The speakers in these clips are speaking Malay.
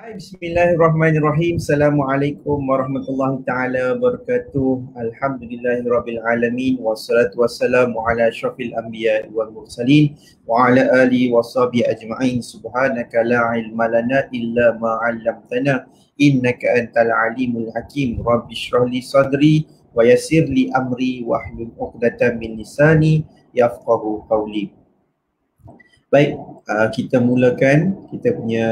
Hai, Bismillahirrahmanirrahim. Assalamualaikum warahmatullahi taala wabarakatuh. Alhamdulillahirabbil alamin wassalatu wassalamu ala asyrafil anbiya'i wal mursalin wa ala alihi washabihi ajma'in. Subhanaka la ilma lana illa ma 'allamtana innaka antal alimul hakim. Rabbi shrah li sadri wa yassir li amri wahlul 'uqdatam min lisani yafqahu qawli. Baik, kita mulakan kita punya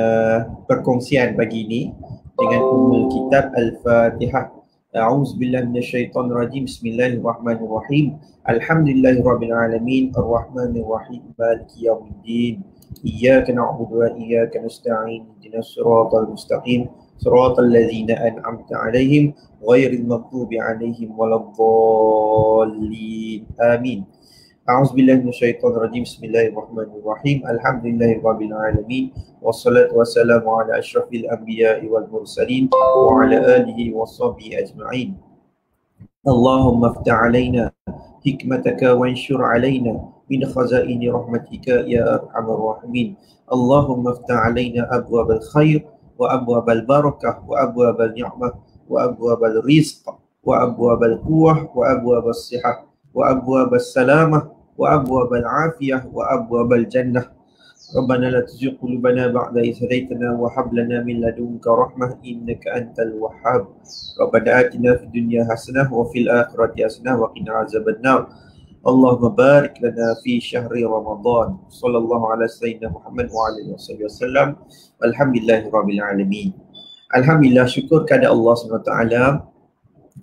perkongsian pagi ini dengan Ummul Kitab Al-Fatihah. A'udzubillahi minasyaitonirrajim. Bismillahirrahmanirrahim. Alhamdulillahirabbil alamin, arrahmanirrahim, maliki yaumiddin. Iyyaka na'budu wa iyyaka nasta'in. Ihdinas siratal mustaqim, siratal ladzina an'amta 'alaihim ghairil maghdubi 'alaihim waladdallin. Amin. A'udzubillahi minasyaitonirrajim. Bismillahirrahmanirrahim. Alhamdulillahirabbil alamin wassalatu wassalamu ala asyrafil anbiya'i wal mursalin wa ala alihi washabihi ajma'in. Allahumma iftah 'alaina hikmataka wa anshur 'alaina min khazaini rahmatika ya arhamar rahimin. Allahumma iftah 'alaina abwabal khair wa abwabal barakah wa abwabal ni'mah wa abwabal rizq wa abwabal quwwah wa abwabas sihah wa abwabas salamah wa abwabal afiyah wa abwabal jannah. Rabbana la tuzigh qulubana ba'da idh hadaytana wa hab lana min ladunka rahmah innaka antal wahhab. Rabbana atina fid dunya hasanah wa fil akhirati hasanah wa qina azabannar. Allahumma barik lana fi syahri Ramadan. Sallallahu ala sayyidina Muhammad wa alihi wasallam. Alhamdulillahirabbil alamin. Alhamdulillah, syukur kepada Allah SWT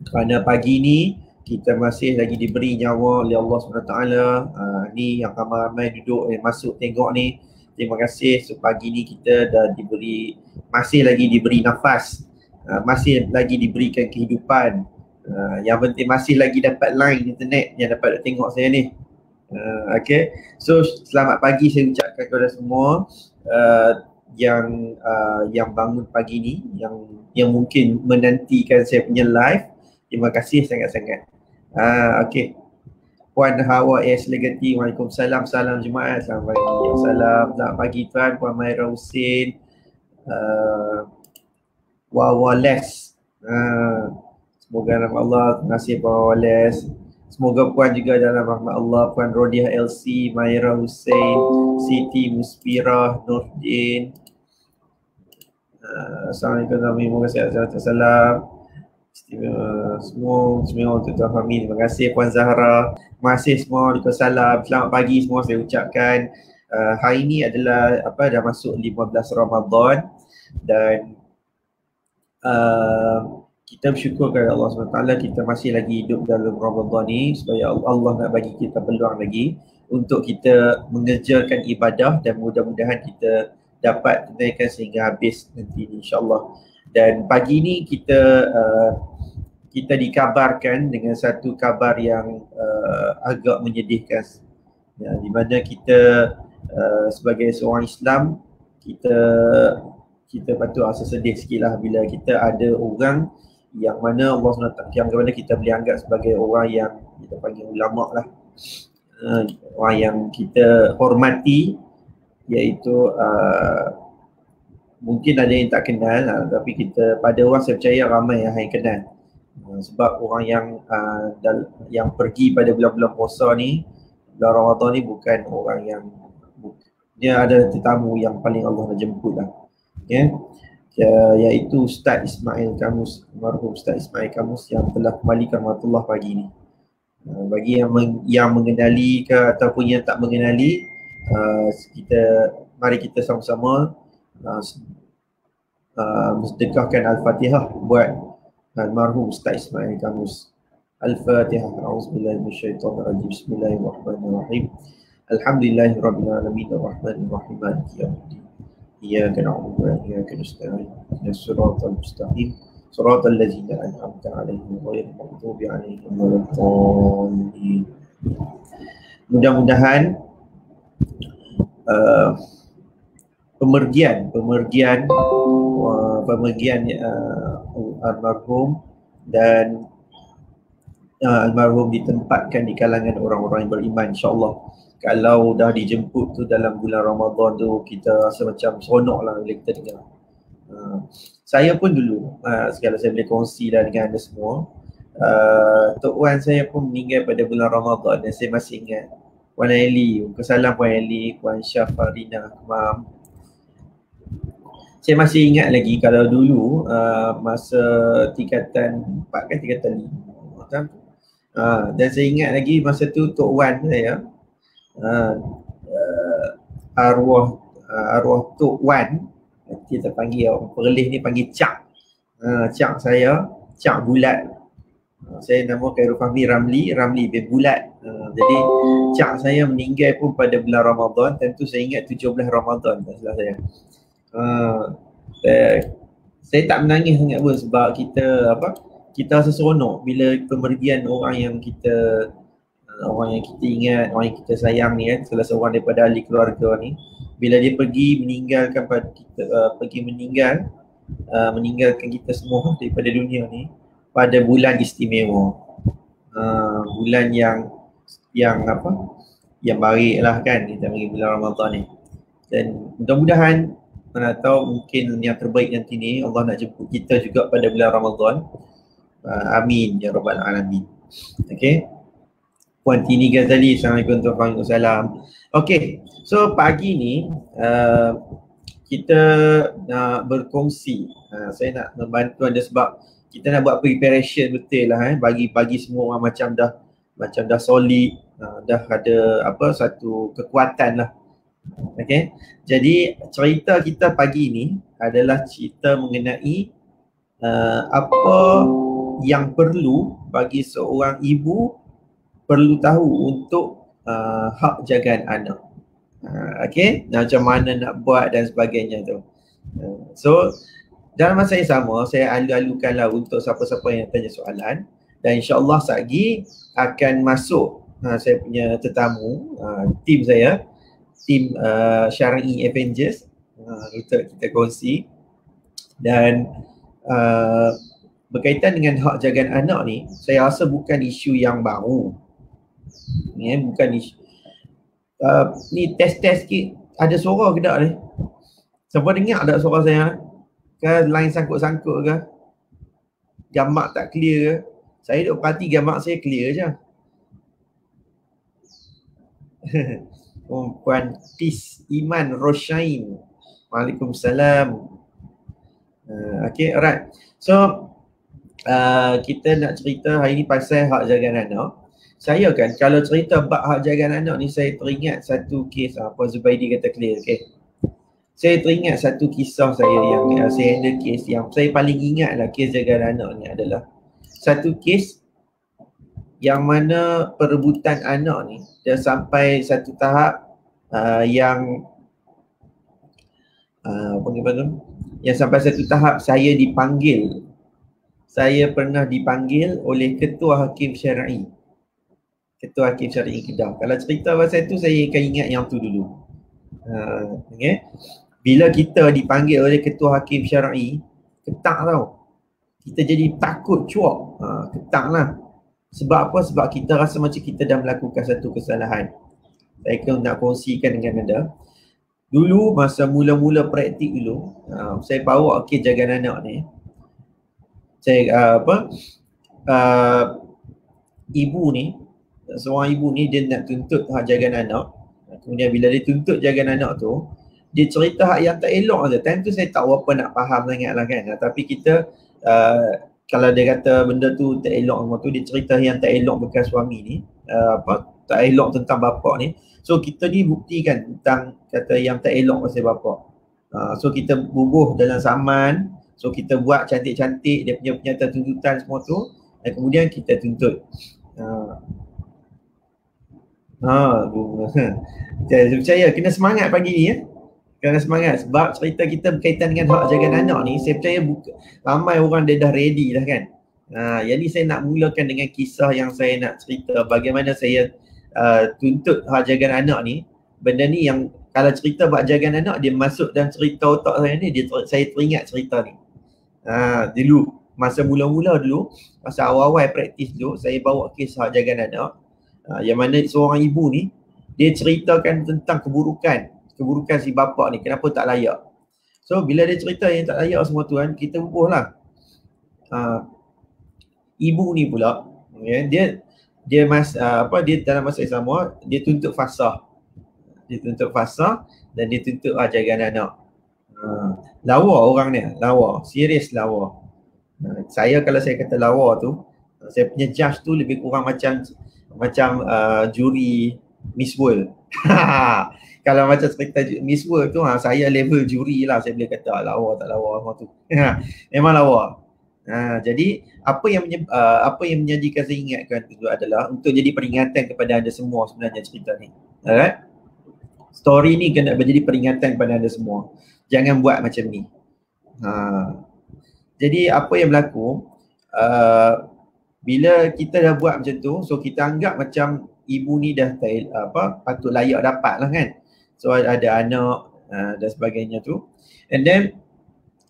kerana pagi ini kita masih lagi diberi nyawa oleh Allah SWT. Ni yang ramai-ramai duduk masuk tengok ni, terima kasih. So pagi ni kita dah diberi, masih lagi diberi nafas, masih lagi diberikan kehidupan. Yang penting masih lagi dapat line internet yang dapat tengok saya ni. Okay, so selamat pagi saya ucapkan kepada semua yang bangun pagi ni, yang mungkin menantikan saya punya live. Terima kasih sangat-sangat. Okey. Puan Hawa S. Legati, Waalaikumsalam, salam Jumaat, selamat pagi. Selamat pagi tuan, Puan Maira Hussein, Wawa Les. Semoga rahmat Allah, terima kasih Puan Wawa Les. Semoga Puan juga dalam rahmat Allah. Puan Rodiah LC, Maira Hussein, Siti Muspirah, Nurdin. Assalamualaikum warahmatullahi wabarakatuh. Salam. Semua untuk Tuan Fahmi. Terima kasih Puan Zahra. Terima kasih semua. Waalaikumsalam. Selamat pagi semua saya ucapkan. Hari ini adalah dah masuk 15 Ramadan dan kita bersyukur kepada Allah SWT kita masih lagi hidup dalam Ramadan ni, supaya Allah nak bagi kita peluang lagi untuk kita mengerjakan ibadah dan mudah-mudahan kita dapat tunaikan sehingga habis nanti insya-Allah. Dan pagi ni kita dikabarkan dengan satu kabar yang agak menyedihkan, di mana kita sebagai seorang Islam kita patut rasa sedih sikit lah bila kita ada orang yang mana Allah SWT, yang mana kita boleh anggap sebagai orang yang kita panggil ulama lah, orang yang kita hormati, iaitu mungkin ada yang tak kenal, tapi kita pada orang saya percaya ramai yang kenal. Sebab orang yang pergi pada bulan-bulan puasa ni, bulan Ramadan ni, bukan orang yang dia ada tetamu yang paling Allah nak jemput lah, iaitu Ustaz Ismail Kamus, almarhum Ustaz Ismail Kamus yang telah kembali ke rahmatullah pagi ni. Bagi yang mengenali ke ataupun yang tak mengenali, mari kita sama-sama sedekahkan Al-Fatihah buat almarhum Ustaz Ismail Kamus. Al-Fatihah. A'udzubillahi minasyaitonirrajim. Bismillahirrahmanirrahim. Alhamdulillahirabbil alamin arrahmanirrahim maliki yaumiddin. Iyyaka na'budu wa iyyaka nasta'in. Ihdinas siratal mustaqim, siratal ladzina an'amta 'alaihim ghairil maghdubi 'alaihim waladdallin. Mudah-mudahan pemergian almarhum dan almarhum ditempatkan di kalangan orang-orang yang beriman, insya-Allah. Kalau dah dijemput tu dalam bulan Ramadan tu, kita rasa macam seronok lah bila kita dengar. Saya pun dulu, segala saya boleh kongsi dah dengan anda semua, Tok Wan saya pun meninggal pada bulan Ramadan dan saya masih ingat. Puan Eli, kesalam Puan Eli, Puan Syafarina, Mam. Saya masih ingat lagi kalau dulu masa tingkatan 4 kan, tingkatan 5 kan? Dan saya ingat lagi masa tu Tok Wan saya, arwah Tok Wan, kita panggil orang Perlis ni panggil Cak. Cak saya, Cak Bulat. Saya nama Khairul Fahmi Ramli bin Bulat. Jadi Cak saya meninggal pun pada bulan Ramadan. Tentu saya ingat 17 Ramadan tak salah saya. Saya tak menangis sangat pun sebab kita rasa seronok bila pemergian orang yang kita ingat, orang yang kita sayang ni kan, salah seorang daripada ahli keluarga ni, bila dia pergi meninggalkan pada kita, meninggalkan kita semua daripada dunia ni pada bulan istimewa, bulan yang baik lah kan, kita panggil bulan Ramadan ni. Dan mudah-mudahan, mana tahu mungkin yang terbaik nanti ni Allah nak jemput kita juga pada bulan Ramadan. Amin ya rabbal alamin. Okay, Puan Tini Ghazali, Assalamualaikum warahmatullahi wabarakatuh. Okay, so pagi ni kita nak berkongsi. Saya nak membantu anda sebab kita nak buat preparation betul lah bagi semua orang macam dah solid, dah ada satu kekuatan lah. Okay, jadi cerita kita pagi ni adalah cerita mengenai apa yang perlu bagi seorang ibu perlu tahu untuk hak jagaan anak. Okay, macam mana nak buat dan sebagainya tu. So dalam masa yang sama, saya alu-alukanlah untuk siapa-siapa yang tanya soalan, dan insyaAllah sagi akan masuk saya punya tetamu, tim saya, tim Syar'i Avengers, kita kongsi. Dan berkaitan dengan hak jagaan anak ni, saya rasa bukan isu yang baru. Bukan isu. Ni test sikit, ada suara ke tak ni? Siapa dengar tak suara saya? Ke line sangkut-sangkut ke? Gambar tak clear ke? Saya duk perhati gambar saya clear je. Puan Tis Iman Roshain, Waalaikumsalam. Okay, alright. So kita nak cerita hari ni pasal hak jagaan anak. Saya kan kalau cerita bab hak jagaan anak ni, saya teringat satu kes, Puan Zubaidi kata clear, okay. Saya teringat satu kisah saya yang saya handle kes yang saya paling ingat lah, kes jagaan anak ni adalah satu kes yang mana perebutan anak ni dah sampai satu tahap yang sampai satu tahap saya pernah dipanggil oleh Ketua Hakim Syar'i Kedah. Kalau cerita pasal tu saya akan ingat yang tu dulu. Okay. Bila kita dipanggil oleh Ketua Hakim Syar'i, ketak tau. Kita jadi takut cuak. Ketak lah. Sebab apa? Sebab kita rasa macam kita dah melakukan satu kesalahan. Saya nak kongsikan dengan anda. Dulu masa mula-mula praktik dulu, saya bawa kes jagaan anak ni. Saya seorang ibu ni dia nak tuntut hak jagaan anak. Kemudian bila dia tuntut jagaan anak tu, dia cerita hak yang tak elok je. Time tu saya tak apa nak faham sangat lah kan. Tapi kita kalau dia kata benda tu tak elok semua tu, dia cerita yang tak elok bekas suami ni, tak elok tentang bapak ni. So kita ni buktikan tentang kata yang tak elok pasal bapak. So kita bubuh dalam saman. So kita buat cantik-cantik dia punya pernyataan tuntutan semua tu, dan kemudian kita tuntut. Saya percaya kena semangat pagi ni ya. Kena semangat sebab cerita kita berkaitan dengan hak jagaan anak ni, saya percaya ramai orang dia dah ready dah kan. Yang ni saya nak mulakan dengan kisah yang saya nak cerita bagaimana saya tuntut hak jagaan anak ni. Benda ni yang kalau cerita bab jagaan anak dia masuk dalam cerita otak saya ni, saya teringat cerita ni. Dulu masa mula-mula dulu, masa awal-awal praktis dulu, saya bawa kes hak jagaan anak. Yang mana seorang ibu ni dia ceritakan tentang keburukan si bapa ni, kenapa tak layak. So bila dia cerita yang tak layak semua tu kan, kita bubuh lah. Ibu ni pula, dia dalam masa yang sama dia tuntut fasah. Dia tuntut fasah dan dia tuntut jaga anak. Lawa orang ni, lawa, serius lawa. Saya kalau saya kata lawa tu, saya punya judge tu lebih kurang macam juri Miss World. Kalau macam cerita Miss World tu, saya level juri lah, saya boleh kata lawa tak lawa semua tu. Memang lawa. Jadi apa yang menjadikan saya ingatkan itu adalah untuk jadi peringatan kepada anda semua sebenarnya cerita ni. Alright? Story ni kena menjadi peringatan kepada anda semua. Jangan buat macam ni. Jadi apa yang berlaku, bila kita dah buat macam tu, so kita anggap macam ibu ni dah patut layak dapat lah kan. So ada anak dan sebagainya tu. And then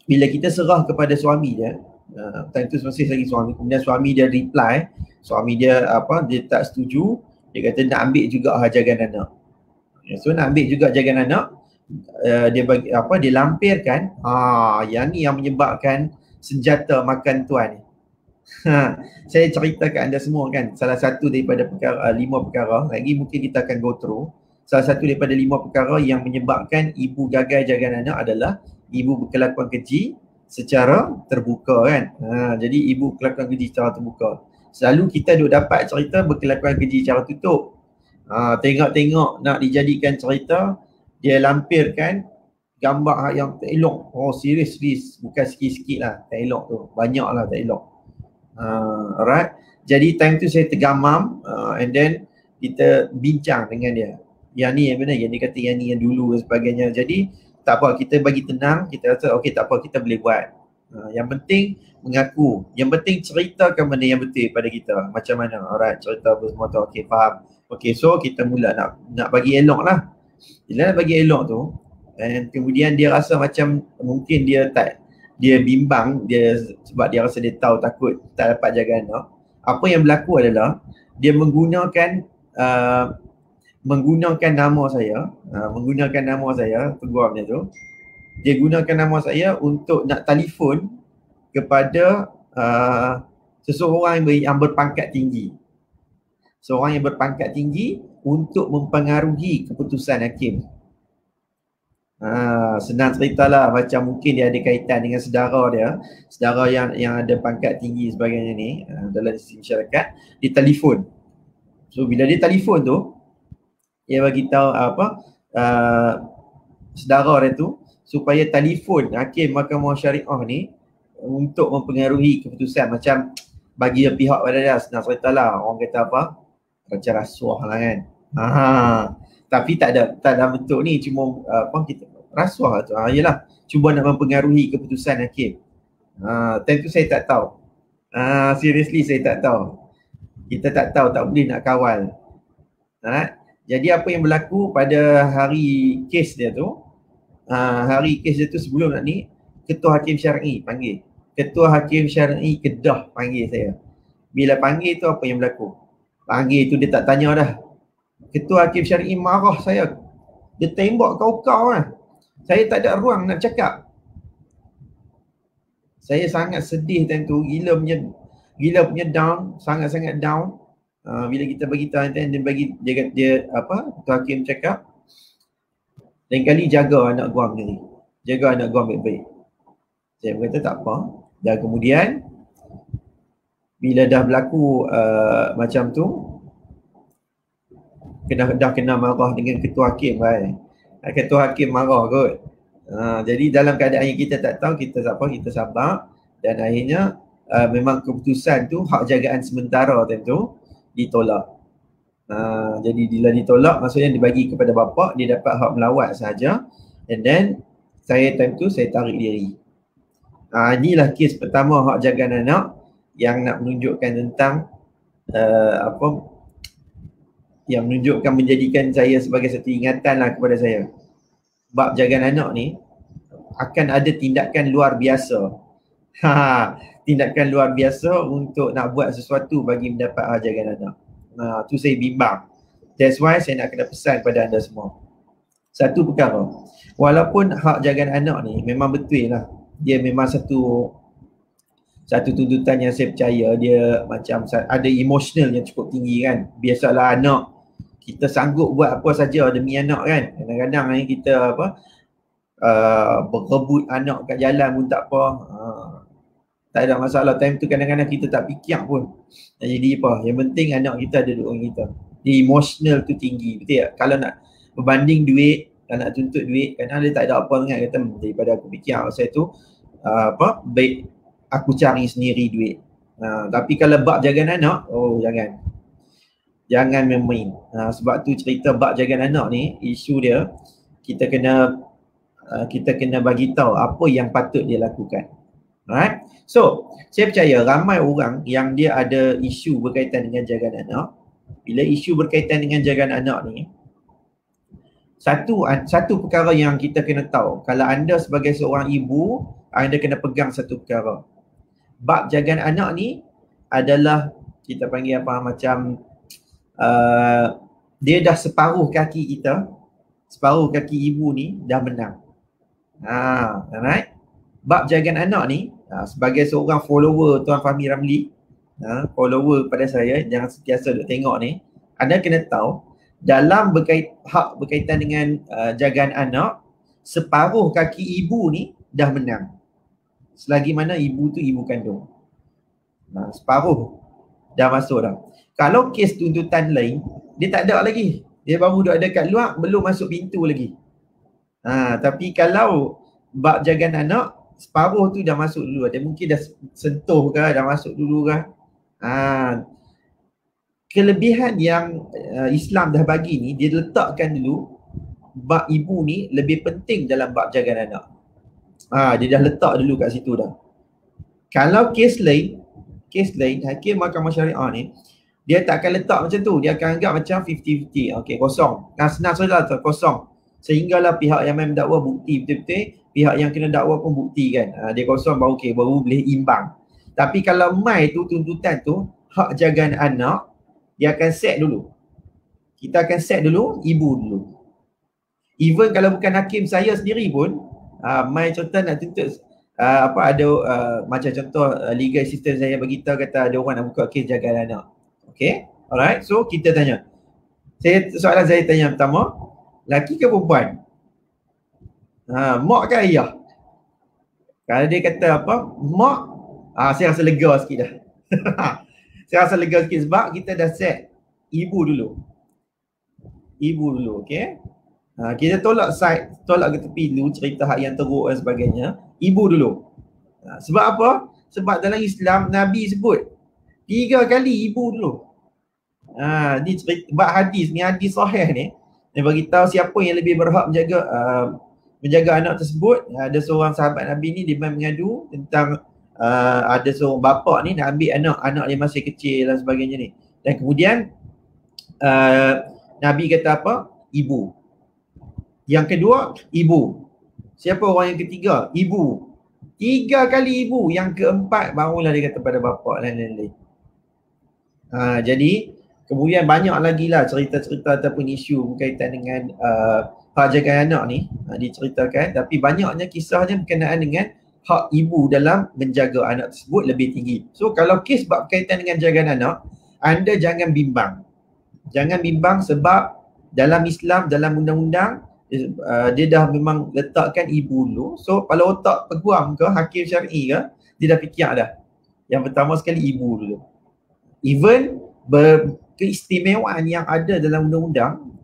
bila kita serah kepada suami dia, time tu masih lagi suami, kemudian suami dia reply, suami dia dia tak setuju, dia kata nak ambil juga jagaan anak. So nak ambil juga jagaan anak, dia bagi dia lampirkan, yang ni yang menyebabkan senjata makan tuan ni. Saya cerita kat anda semua kan, salah satu daripada perkara, 5 perkara lagi mungkin kita akan go through. Salah satu daripada 5 perkara yang menyebabkan ibu gagal jagaan anak adalah ibu berkelakuan keji secara terbuka kan. Jadi ibu berkelakuan keji secara terbuka. Selalu kita duk dapat cerita berkelakuan keji secara tutup. Tengok-tengok nak dijadikan cerita, dia lampirkan gambar yang tak elok. Serius, bukan sikit-sikit lah tak elok tu, banyak lah tak elok. Alright. Jadi time tu saya tergamam, and then kita bincang dengan dia. Yang ni yang mana, yang dia kata yang ni yang dulu dan sebagainya. Jadi tak apa, kita bagi tenang, kita rasa okey tak apa, kita boleh buat. Yang penting mengaku, yang penting ceritakan benda yang betul pada kita. Macam mana, alright, cerita apa semua tu, okey faham. Okey, so kita mula nak bagi elok lah. Bila nak bagi elok tu, dan kemudian dia rasa macam mungkin dia bimbang, sebab dia rasa dia tahu takut tak dapat jaga anak. Apa yang berlaku adalah dia menggunakan nama saya, peguam dia tu. Dia gunakan nama saya untuk nak telefon kepada seseorang yang berpangkat tinggi. Seorang yang berpangkat tinggi untuk mempengaruhi keputusan hakim. Senang ceritalah, macam mungkin dia ada kaitan dengan saudara yang ada pangkat tinggi sebagainya ni dalam sistem masyarakat. Dia telefon. So bila dia telefon tu, dia bagi tahu saudara dia tu supaya telefon hakim Mahkamah Syariah ni untuk mempengaruhi keputusan, macam bagi pihak pada dia. Senang ceritalah, orang kata macam rasuah lah kan. Tapi tak ada bentuk ni, cuma kita rasuah tu. Yalah, cuba nak mempengaruhi keputusan hakim. Time tu saya tak tahu. Seriously saya tak tahu. Kita tak tahu, tak boleh nak kawal. Jadi apa yang berlaku pada hari kes dia tu, sebelum nak ni, Ketua Hakim Syar'i panggil. Ketua Hakim Syar'i Kedah panggil saya. Bila panggil tu apa yang berlaku? Panggil tu dia tak tanya dah. Ketua Hakim Syar'i marah saya. Dia tembak kau lah. Saya tak ada ruang nak cakap. Saya sangat sedih time tu, gila punya down, sangat-sangat down. Bila kita bagi tahu, dia Ketua Hakim cakap, lain kali jaga anak guam ni. Jaga anak guam baik-baik. Saya berkata tak apa. Dan kemudian bila dah berlaku macam tu, dah kena marah dengan Ketua Hakim kan. Ketua Hakim marah kot. Jadi dalam keadaan yang kita tak tahu, kita sabar. Dan akhirnya memang keputusan tu, hak jagaan sementara tentu ditolak. Jadi bila ditolak, maksudnya dibagi kepada bapa, dia dapat hak melawat sahaja. And then saya time tu saya tarik diri. Inilah kes pertama hak jagaan anak yang nak menunjukkan tentang yang menunjukkan, menjadikan saya sebagai satu ingatan lah kepada saya. Bab jagaan anak ni akan ada tindakan luar biasa. Tindakan luar biasa untuk nak buat sesuatu bagi mendapat hak jagaan anak. Tu saya bimbang. That's why saya nak kena pesan kepada anda semua. Satu perkara. Walaupun hak jagaan anak ni memang betul lah. Dia memang satu tuntutan yang saya percaya, dia macam ada emosional yang cukup tinggi kan. Biasalah anak, kita sanggup buat apa saja demi anak kan. Kadang-kadang ni kita berebut anak kat jalan pun tak apa. Tak ada masalah. Time tu kadang-kadang kita tak fikir pun nak jadi apa. Yang penting anak kita ada duit kita. Dia emosional tu tinggi, betul tak? Kalau nak berbanding duit, kalau nak tuntut duit, kadang dia tak ada apa sangat, kata daripada aku fikir saya tu baik aku cari sendiri duit. Tapi kalau bab jagaan anak, jangan main-main. Sebab tu cerita bab jagaan anak ni, isu dia kita kena bagi tahu apa yang patut dia lakukan. Alright. So, saya percaya ramai orang yang dia ada isu berkaitan dengan jagaan anak. Bila isu berkaitan dengan jagaan anak ni, satu perkara yang kita kena tahu, kalau anda sebagai seorang ibu, anda kena pegang satu perkara. Bab jagaan anak ni adalah kita panggil apa, macam dia dah separuh kaki kita, separuh kaki ibu ni dah menang. Alright. Bab jagaan anak ni, sebagai seorang follower Tuan Fahmi Ramli, follower pada saya, jangan sentiasa duk tengok ni, anda kena tahu dalam hak berkaitan dengan jagaan anak, separuh kaki ibu ni dah menang. Selagi mana ibu tu ibu kandung. Separuh dah masuk dah. Kalau kes tuntutan lain, dia tak ada lagi. Dia baru duduk ada kat luar, belum masuk pintu lagi. Tapi kalau bab jagaan anak, separuh tu dah masuk dulu. Dia mungkin dah sentuh ke, dah masuk dulu ke. Kelebihan yang Islam dah bagi ni, dia letakkan dulu bab ibu ni lebih penting dalam bab jagaan anak. Dia dah letak dulu kat situ dah. Kalau kes lain, Hakim Mahkamah Syariah ni, dia tak akan letak macam tu. Dia akan anggap macam 50-50. Okey, kosong. Senang saja tu, kosong. Sehinggalah pihak yang main mendakwa bukti betul-betul, pihak yang kena dakwa pun buktikan. Dia kosong baru okey, baru boleh imbang. Tapi kalau mai tu tuntutan tu, hak jagaan anak, dia akan set dulu. Kita akan set dulu ibu dulu. Even kalau bukan hakim saya sendiri pun, mai contoh nak tuntut macam contoh legal assistant saya beritahu, kata ada orang nak buka kes jagaan anak. Okay, alright. So kita tanya. Soalan saya tanya pertama, laki ke perempuan? Mak ke ayah? Kalau dia kata mak, saya rasa lega sikit dah. Saya rasa lega sikit sebab kita dah set ibu dulu. Okay. Kita tolak ke tepi dulu cerita hak yang teruk dan sebagainya. Ibu dulu. Sebab apa? Sebab dalam Islam Nabi sebut 3 kali ibu dulu. Ni cerita hadis ni, hadis sahih ni. Dia bagi tahu siapa yang lebih berhak menjaga anak tersebut. Ada seorang sahabat Nabi ni, dia mengadu tentang ada seorang bapa ni nak ambil anak dia masih kecil dan sebagainya ni. Dan kemudian Nabi kata apa? Ibu. Yang kedua, ibu. Siapa orang yang ketiga? Ibu. 3 kali ibu. Yang keempat barulah dia kata pada bapa dan lain-lain. Jadi kemudian banyak lagi lah cerita-cerita ataupun isu berkaitan dengan hak jagaan anak ni diceritakan. Tapi banyaknya kisahnya berkenaan dengan hak ibu dalam menjaga anak tersebut lebih tinggi. So kalau kes bab berkaitan dengan jagaan anak, anda jangan bimbang. Jangan bimbang sebab dalam Islam, dalam undang-undang, dia dah memang letakkan ibu dulu. So kalau otak peguam ke, hakim syar'i ke, dia dah fikir dah. Yang pertama sekali ibu dulu. Even keistimewaan yang ada dalam undang-undang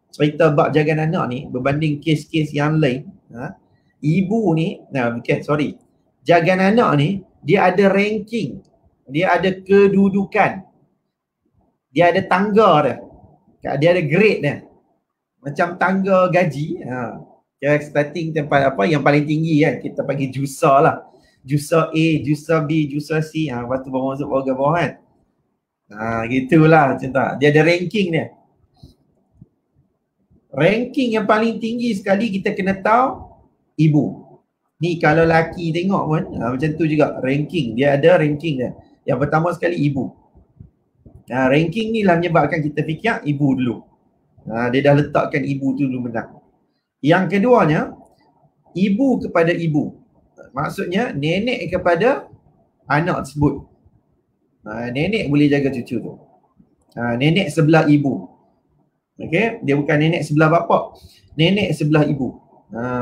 cerita bab jagaan anak ni berbanding kes-kes yang lain, ibu ni, jagaan anak ni dia ada ranking, dia ada kedudukan, dia ada tangga dia ada grade dia. Macam tangga gaji, kira starting tempat apa yang paling tinggi kan, kita panggil jusa lah. Jusa A, jusa B, jusa C, lepas tu baru masuk bawah kan. Gitulah cerita. Dia ada ranking dia. Ranking yang paling tinggi sekali kita kena tahu ibu. Ni kalau laki tengok pun macam tu juga ranking. Dia ada ranking dia. Yang pertama sekali ibu. Ranking ni lah menyebabkan kita fikir ibu dulu. Dia dah letakkan ibu tu dulu menang. Yang keduanya, ibu kepada ibu. Maksudnya nenek kepada anak tersebut. Nenek boleh jaga cucu tu. Nenek sebelah ibu. Okey, dia bukan nenek sebelah bapa. Nenek sebelah ibu.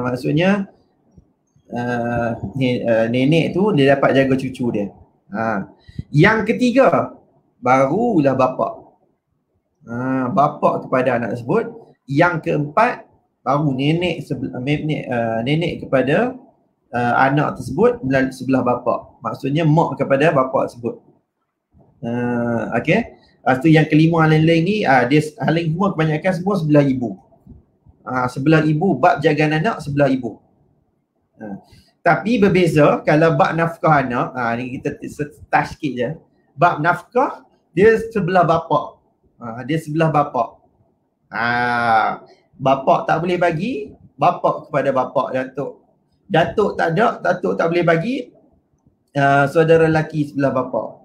Maksudnya nenek tu dia dapat jaga cucu dia. Yang ketiga barulah bapa. Bapa kepada anak tersebut. Yang keempat baru nenek kepada anak tersebut melalui sebelah bapa. Maksudnya mak kepada bapa tersebut. Okey. Lepas tu yang kelima lain-lain ni dia lain semua kebanyakan semua sebelah ibu. Sebelah ibu, bab jaga anak sebelah ibu. Tapi berbeza kalau bab nafkah anak, ni kita touch sikit je. Bab nafkah dia sebelah bapa. Dia sebelah bapa. Bapa tak boleh bagi, bapa kepada bapa, datuk. Datuk tak ada, datuk tak boleh bagi, saudara lelaki sebelah bapa.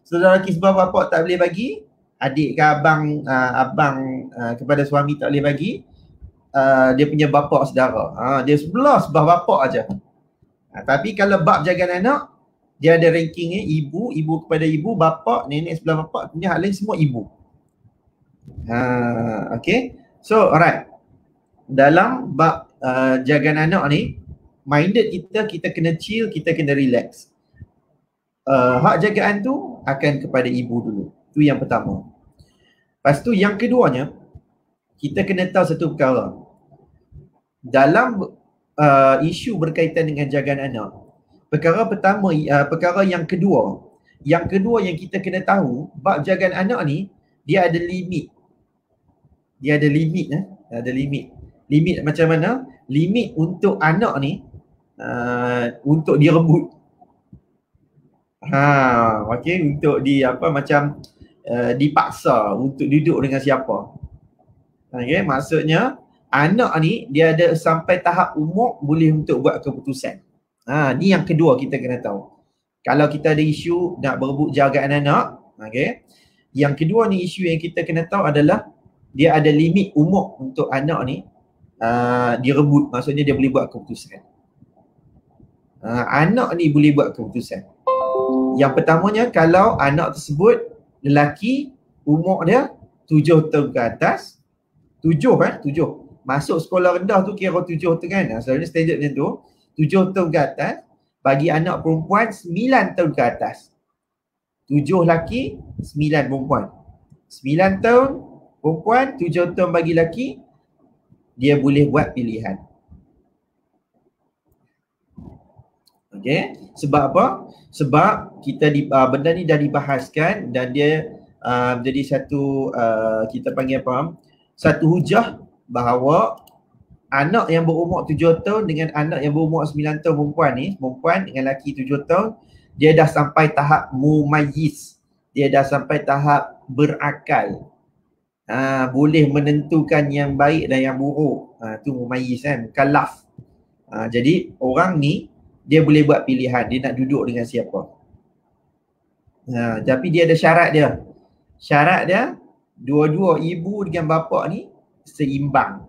Saudara lelaki sebelah bapa tak boleh bagi, adik ke abang, kepada suami tak boleh bagi, dia punya bapa saudara. Dia sebelah bapa aja. Tapi kalau bab jaga anak, dia ada rankingnya ibu kepada ibu, bapa, nenek sebelah bapa, punya hal lain semua ibu. Okay. So alright. Dalam bab jaga anak ni, minded kita kena chill, kita kena relax. Hak jagaan tu akan kepada ibu dulu. Tu yang pertama. Lepas tu yang keduanya, kita kena tahu satu perkara. Dalam isu berkaitan dengan jagaan anak, perkara pertama, perkara yang kedua yang kita kena tahu, bab jagaan anak ni dia ada limit. Dia ada limit. Ada limit. Limit macam mana? Limit untuk anak ni untuk direbut. Okey, untuk dipaksa untuk duduk dengan siapa. Okey, maksudnya anak ni dia ada sampai tahap umur boleh untuk buat keputusan. Ni yang kedua kita kena tahu. Kalau kita ada isu nak berebut jagaan anak, okey. Yang kedua ni isu yang kita kena tahu adalah dia ada limit umur untuk anak ni direbut, maksudnya dia boleh buat keputusan. Anak ni boleh buat keputusan. Yang pertamanya, kalau anak tersebut lelaki, umur dia 7 tahun ke atas, 7 masuk sekolah rendah tu kira 7 tu kan. Selalunya standard macam tu, 7 tahun ke atas. Bagi anak perempuan 9 tahun ke atas. 7 lelaki, 9 perempuan. 9 tahun perempuan, 7 tahun bagi lelaki, dia boleh buat pilihan. Okey, sebab apa? Sebab kita benda ni dah dibahaskan dan dia jadi satu kita panggil apa? Satu hujah bahawa anak yang berumur 7 tahun dengan anak yang berumur 9 tahun perempuan ni, perempuan dengan lelaki 7 tahun, dia dah sampai tahap mumayyiz. Dia dah sampai tahap berakal. Boleh menentukan yang baik dan yang buruk. Tu mumayyiz kan, mukallaf. Jadi orang ni dia boleh buat pilihan, dia nak duduk dengan siapa. Tapi dia ada syarat dia. Syarat dia, dua-dua ibu dengan bapa ni seimbang.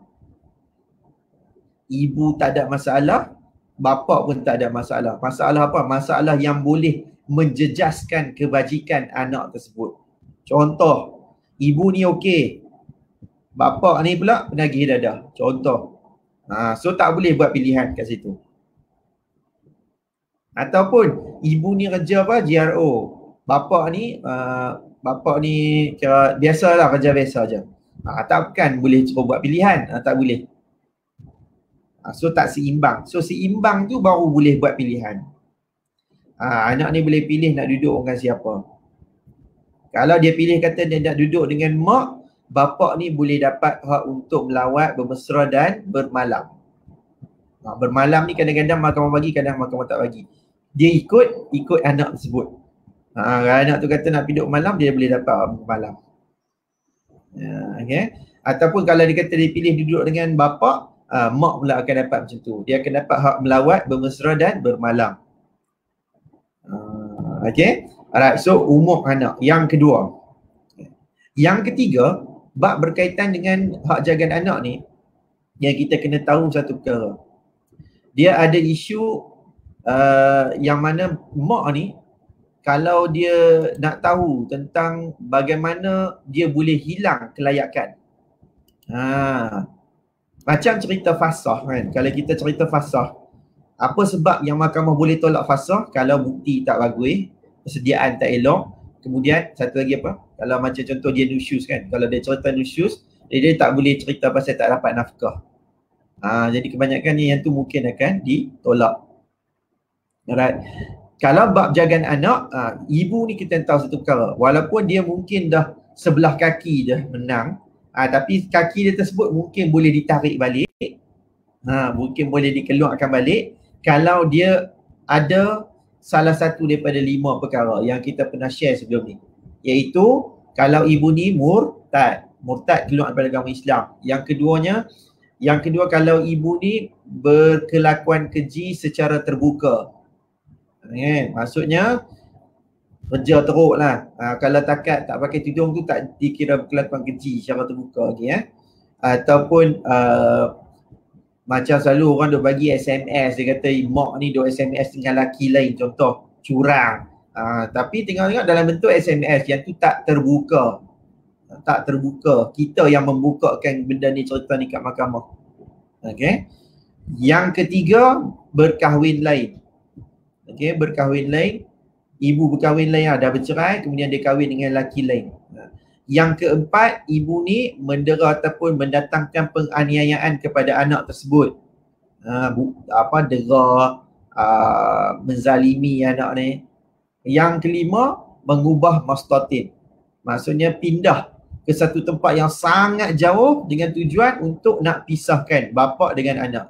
Ibu tak ada masalah, bapa pun tak ada masalah. Masalah apa? Masalah yang boleh menjejaskan kebajikan anak tersebut. Contoh, ibu ni okey, bapa ni pula penagih dadah. Contoh. So tak boleh buat pilihan kat situ. Ataupun ibu ni kerja apa? GRO. Bapa ni kira biasalah, kerja biasa je. Takkan boleh cuba buat pilihan. Tak boleh. So tak seimbang. So seimbang tu baru boleh buat pilihan. Anak ni boleh pilih nak duduk dengan siapa. Kalau dia pilih kata dia nak duduk dengan mak, bapa ni boleh dapat hak untuk melawat, bermesra dan bermalam. Bermalam ni kadang-kadang mahkamah bagi, kadang mahkamah tak bagi. Dia ikut anak tersebut. Kalau anak tu kata nak duduk malam, dia boleh dapat malam. Okay. Ataupun kalau dia kata dia pilih duduk dengan bapa, mak pula akan dapat macam tu. Dia akan dapat hak melawat, bermesra dan bermalam. Okay. Alright, so umur anak. Yang kedua. Yang ketiga, bab berkaitan dengan hak jagaan anak ni, yang kita kena tahu satu perkara. Dia ada isu yang mana mak ni, kalau dia nak tahu tentang bagaimana dia boleh hilang kelayakan. Macam cerita fasah kan. Kalau kita cerita fasah, apa sebab yang mahkamah boleh tolak fasah? Kalau bukti tak bagus, persediaan tak elok. Kemudian satu lagi apa? Kalau macam contoh dia nusyus kan. Kalau dia cerita nusyus, dia tak boleh cerita pasal tak dapat nafkah. Jadi kebanyakan ni yang tu mungkin akan ditolak. Alright. Kalau bab jagaan anak, ibu ni kita tahu satu perkara. Walaupun dia mungkin dah sebelah kaki dah menang, tapi kaki dia tersebut mungkin boleh ditarik balik. Mungkin boleh dikeluarkan balik kalau dia ada salah satu daripada 5 perkara yang kita pernah share sebelum ni. Iaitu kalau ibu ni murtad keluar daripada agama Islam. Yang kedua kalau ibu ni berkelakuan keji secara terbuka. Maksudnya kerja teruk lah. Kalau takat tak pakai tudung tu tak dikira berkelakuan keji secara terbuka lagi. Ataupun macam selalu orang duk bagi SMS, dia kata mak ni duk SMS dengan lelaki lain, contoh curang. Tapi tengok-tengok dalam bentuk SMS yang tu tak terbuka. Kita yang membukakan benda ni, cerita ni kat mahkamah. Okay. Yang ketiga, berkahwin lain. Okay, berkahwin lain. Ibu berkahwin lain, dah bercerai, kemudian dia kahwin dengan lelaki lain. Yang keempat, ibu ni mendera ataupun mendatangkan penganiayaan kepada anak tersebut. Dera, menzalimi anak ni. Yang kelima, mengubah mustatin. Maksudnya pindah ke satu tempat yang sangat jauh dengan tujuan untuk nak pisahkan bapa dengan anak.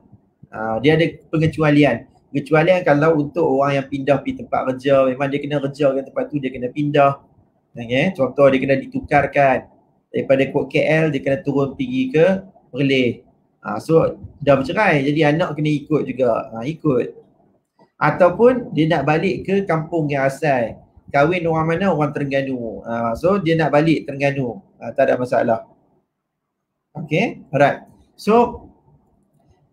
Dia ada pengecualian. Kecualian kalau untuk orang yang pindah pergi tempat kerja, memang dia kena kerja ke tempat tu, dia kena pindah. Okay. Contoh dia kena ditukarkan daripada Kod KL, dia kena turun pergi ke Perlis. So dah bercerai, jadi anak kena ikut juga. Ikut. Ataupun dia nak balik ke kampung yang asal. Kahwin orang mana? Orang Terengganu. So dia nak balik Terengganu. Tak ada masalah. Okay. Alright. So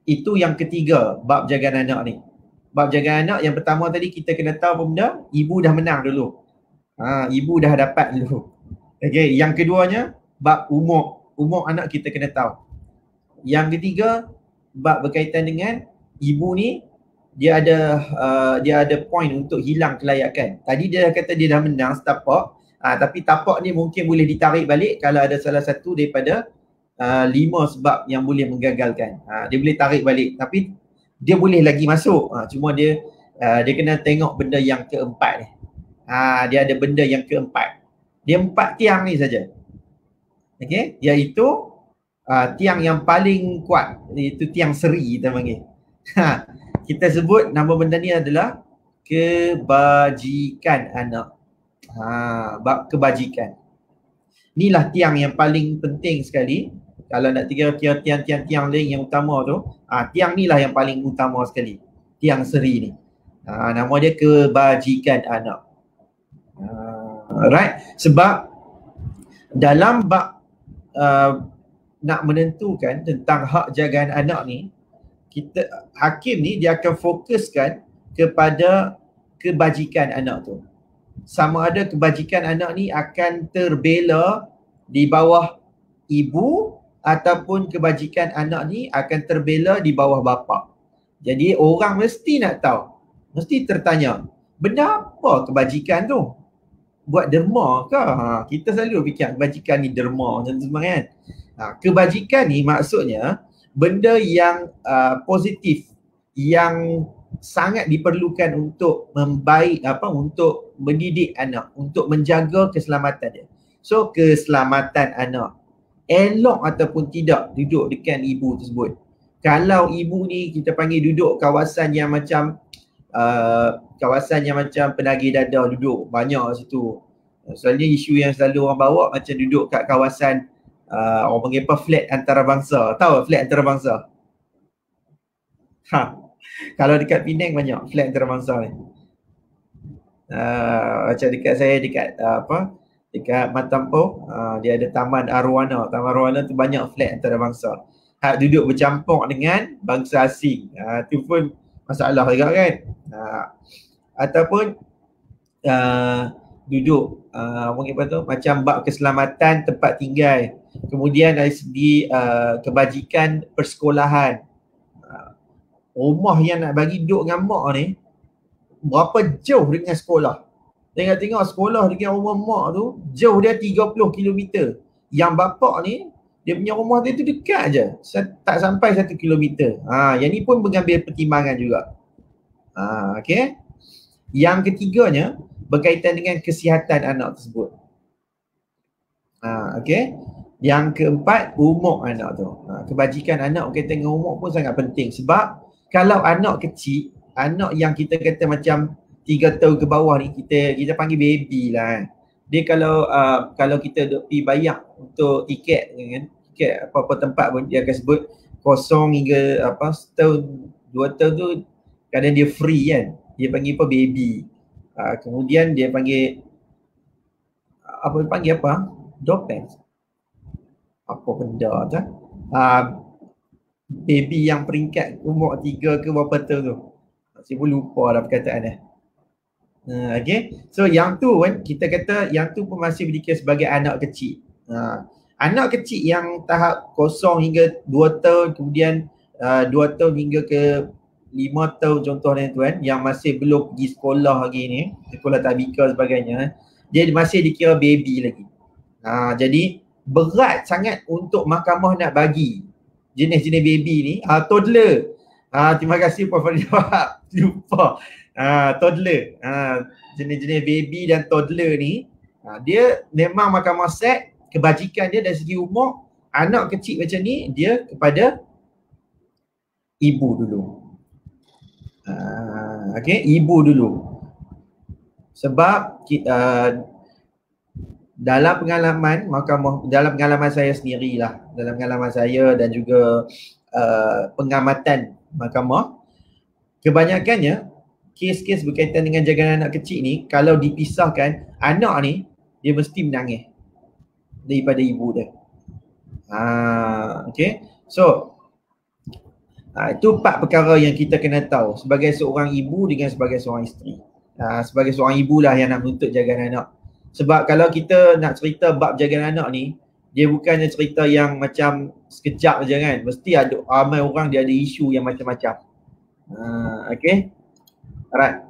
itu yang ketiga, bab jagaan anak ni. Bab jagaan anak yang pertama tadi kita kena tahu apa benda? Ibu dah menang dulu. Ibu dah dapat dulu. Okay. Yang keduanya, bab umur anak kita kena tahu. Yang ketiga, bab berkaitan dengan ibu ni, dia ada point untuk hilang kelayakan. Tadi dia kata dia dah menang setapak, tapi tapak ni mungkin boleh ditarik balik kalau ada salah satu daripada 5 sebab yang boleh menggagalkan. Dia boleh tarik balik, tapi dia boleh lagi masuk. Cuma dia kena tengok benda yang keempat ni. Dia ada benda yang keempat. Dia 4 tiang ni saja. Okey, iaitu tiang yang paling kuat, iaitu tiang seri kita panggil. Kita sebut nama benda ni adalah kebajikan anak. Bab kebajikan. Inilah tiang yang paling penting sekali. Kalau nak kira tiang-tiang lain yang utama tu, tiang ni lah yang paling utama sekali. Tiang seri ni. Nama dia kebajikan anak. Right? Sebab dalam bab nak menentukan tentang hak jagaan anak ni, hakim ni dia akan fokuskan kepada kebajikan anak tu. Sama ada kebajikan anak ni akan terbela di bawah ibu ataupun kebajikan anak ni akan terbela di bawah bapa. Jadi orang mesti nak tahu, mesti tertanya, benda apa kebajikan tu? Buat derma ke? Kita selalu fikir kebajikan ni derma macam tu kan. Kebajikan ni maksudnya benda yang positif, yang sangat diperlukan untuk untuk mendidik anak, untuk menjaga keselamatan dia. So keselamatan anak, elok ataupun tidak duduk dekat ibu tersebut. Kalau ibu ni kita panggil duduk kawasan yang macam penagih dadah duduk banyak situ. Selalunya isu yang selalu orang bawa macam duduk kat kawasan orang panggil apa, flat antarabangsa. Tahu flat antarabangsa? Kalau dekat Penang banyak flat antarabangsa ni. Macam dekat saya dekat dekat Matampo, dia ada Taman Arwana. Taman Arwana tu banyak flat antarabangsa. Hak duduk bercampur dengan bangsa asing. Tu pun masalah juga kan. Ataupun duduk apa tu, macam bab keselamatan tempat tinggal. Kemudian dari segi kebajikan persekolahan. Rumah yang nak bagi duduk dengan mak ni berapa jauh dengan sekolah. Tengok sekolah dengan rumah mak tu jauh dia 30 km. Yang bapak ni dia punya rumah dia tu dekat je, tak sampai 1 km. Yang ni pun mengambil pertimbangan juga. Okey. Yang ketiganya berkaitan dengan kesihatan anak tersebut. Okey. Yang keempat, umur anak tu. Kebajikan anak berkaitan dengan umur pun sangat penting. Sebab kalau anak kecil, anak yang kita kata macam 3 tahun ke bawah ni, kita panggil baby lah. Dia kalau kita duk pergi bayar untuk tiket kan, tiket apa-apa tempat pun dia akan sebut kosong hingga setahun 2 tahun tu kadang dia free kan. Dia panggil apa, baby. Kemudian dia panggil dopens. Apa benda tu? Baby yang peringkat umur 3 ke berapa tahun tu. Saya pun lupa dah perkataan dia. Okay. So yang tu kan kita kata yang tu pun masih dikira sebagai anak kecil. Anak kecil yang tahap kosong hingga 2 tahun, kemudian 2 tahun hingga ke 5 tahun contohnya tu kan, yang masih belum pergi sekolah lagi ni, sekolah tabika sebagainya, dia masih dikira baby lagi. Jadi berat sangat untuk mahkamah nak bagi jenis-jenis baby ni. Toddler. Terima kasih Puan Farida. Lupa. Toddler. Jenis-jenis baby dan toddler ni, dia memang mahkamah set kebajikan dia dari segi umur. Anak kecil macam ni dia kepada ibu dulu. Okay, ibu dulu. Sebab dalam pengalaman mahkamah, dalam pengalaman saya sendirilah, dalam pengalaman saya dan juga pengamatan mahkamah, kebanyakannya kes-kes berkaitan dengan jagaan anak kecil ni, kalau dipisahkan, anak ni dia mesti menangis daripada ibu dia. Okay. So itu 4 perkara yang kita kena tahu sebagai seorang ibu dengan sebagai seorang isteri. Sebagai seorang ibu lah yang nak menuntut jagaan anak. Sebab kalau kita nak cerita bab jagaan anak ni, dia bukannya cerita yang macam sekejap je kan. Mesti ada ramai orang, dia ada isu yang macam-macam. Okay. Alright.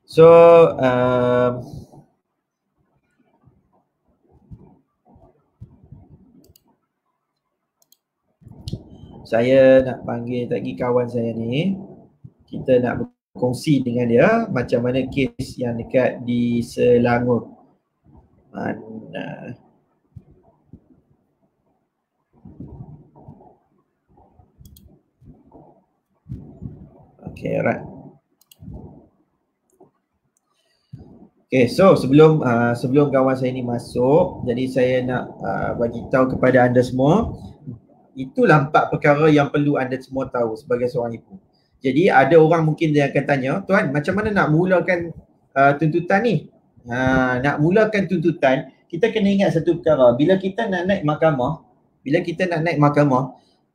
So saya nak panggil lagi kawan saya ni. Kita nak berkongsi dengan dia macam mana kes yang dekat di Selangor. Mana? Okay, right. Okay, so sebelum kawan saya ni masuk, jadi saya nak bagi tahu kepada anda semua, itulah 4 perkara yang perlu anda semua tahu sebagai seorang ibu. Jadi ada orang mungkin dia akan tanya, tuan macam mana nak mulakan tuntutan ni? Nak mulakan tuntutan, kita kena ingat satu perkara. Bila kita nak naik mahkamah,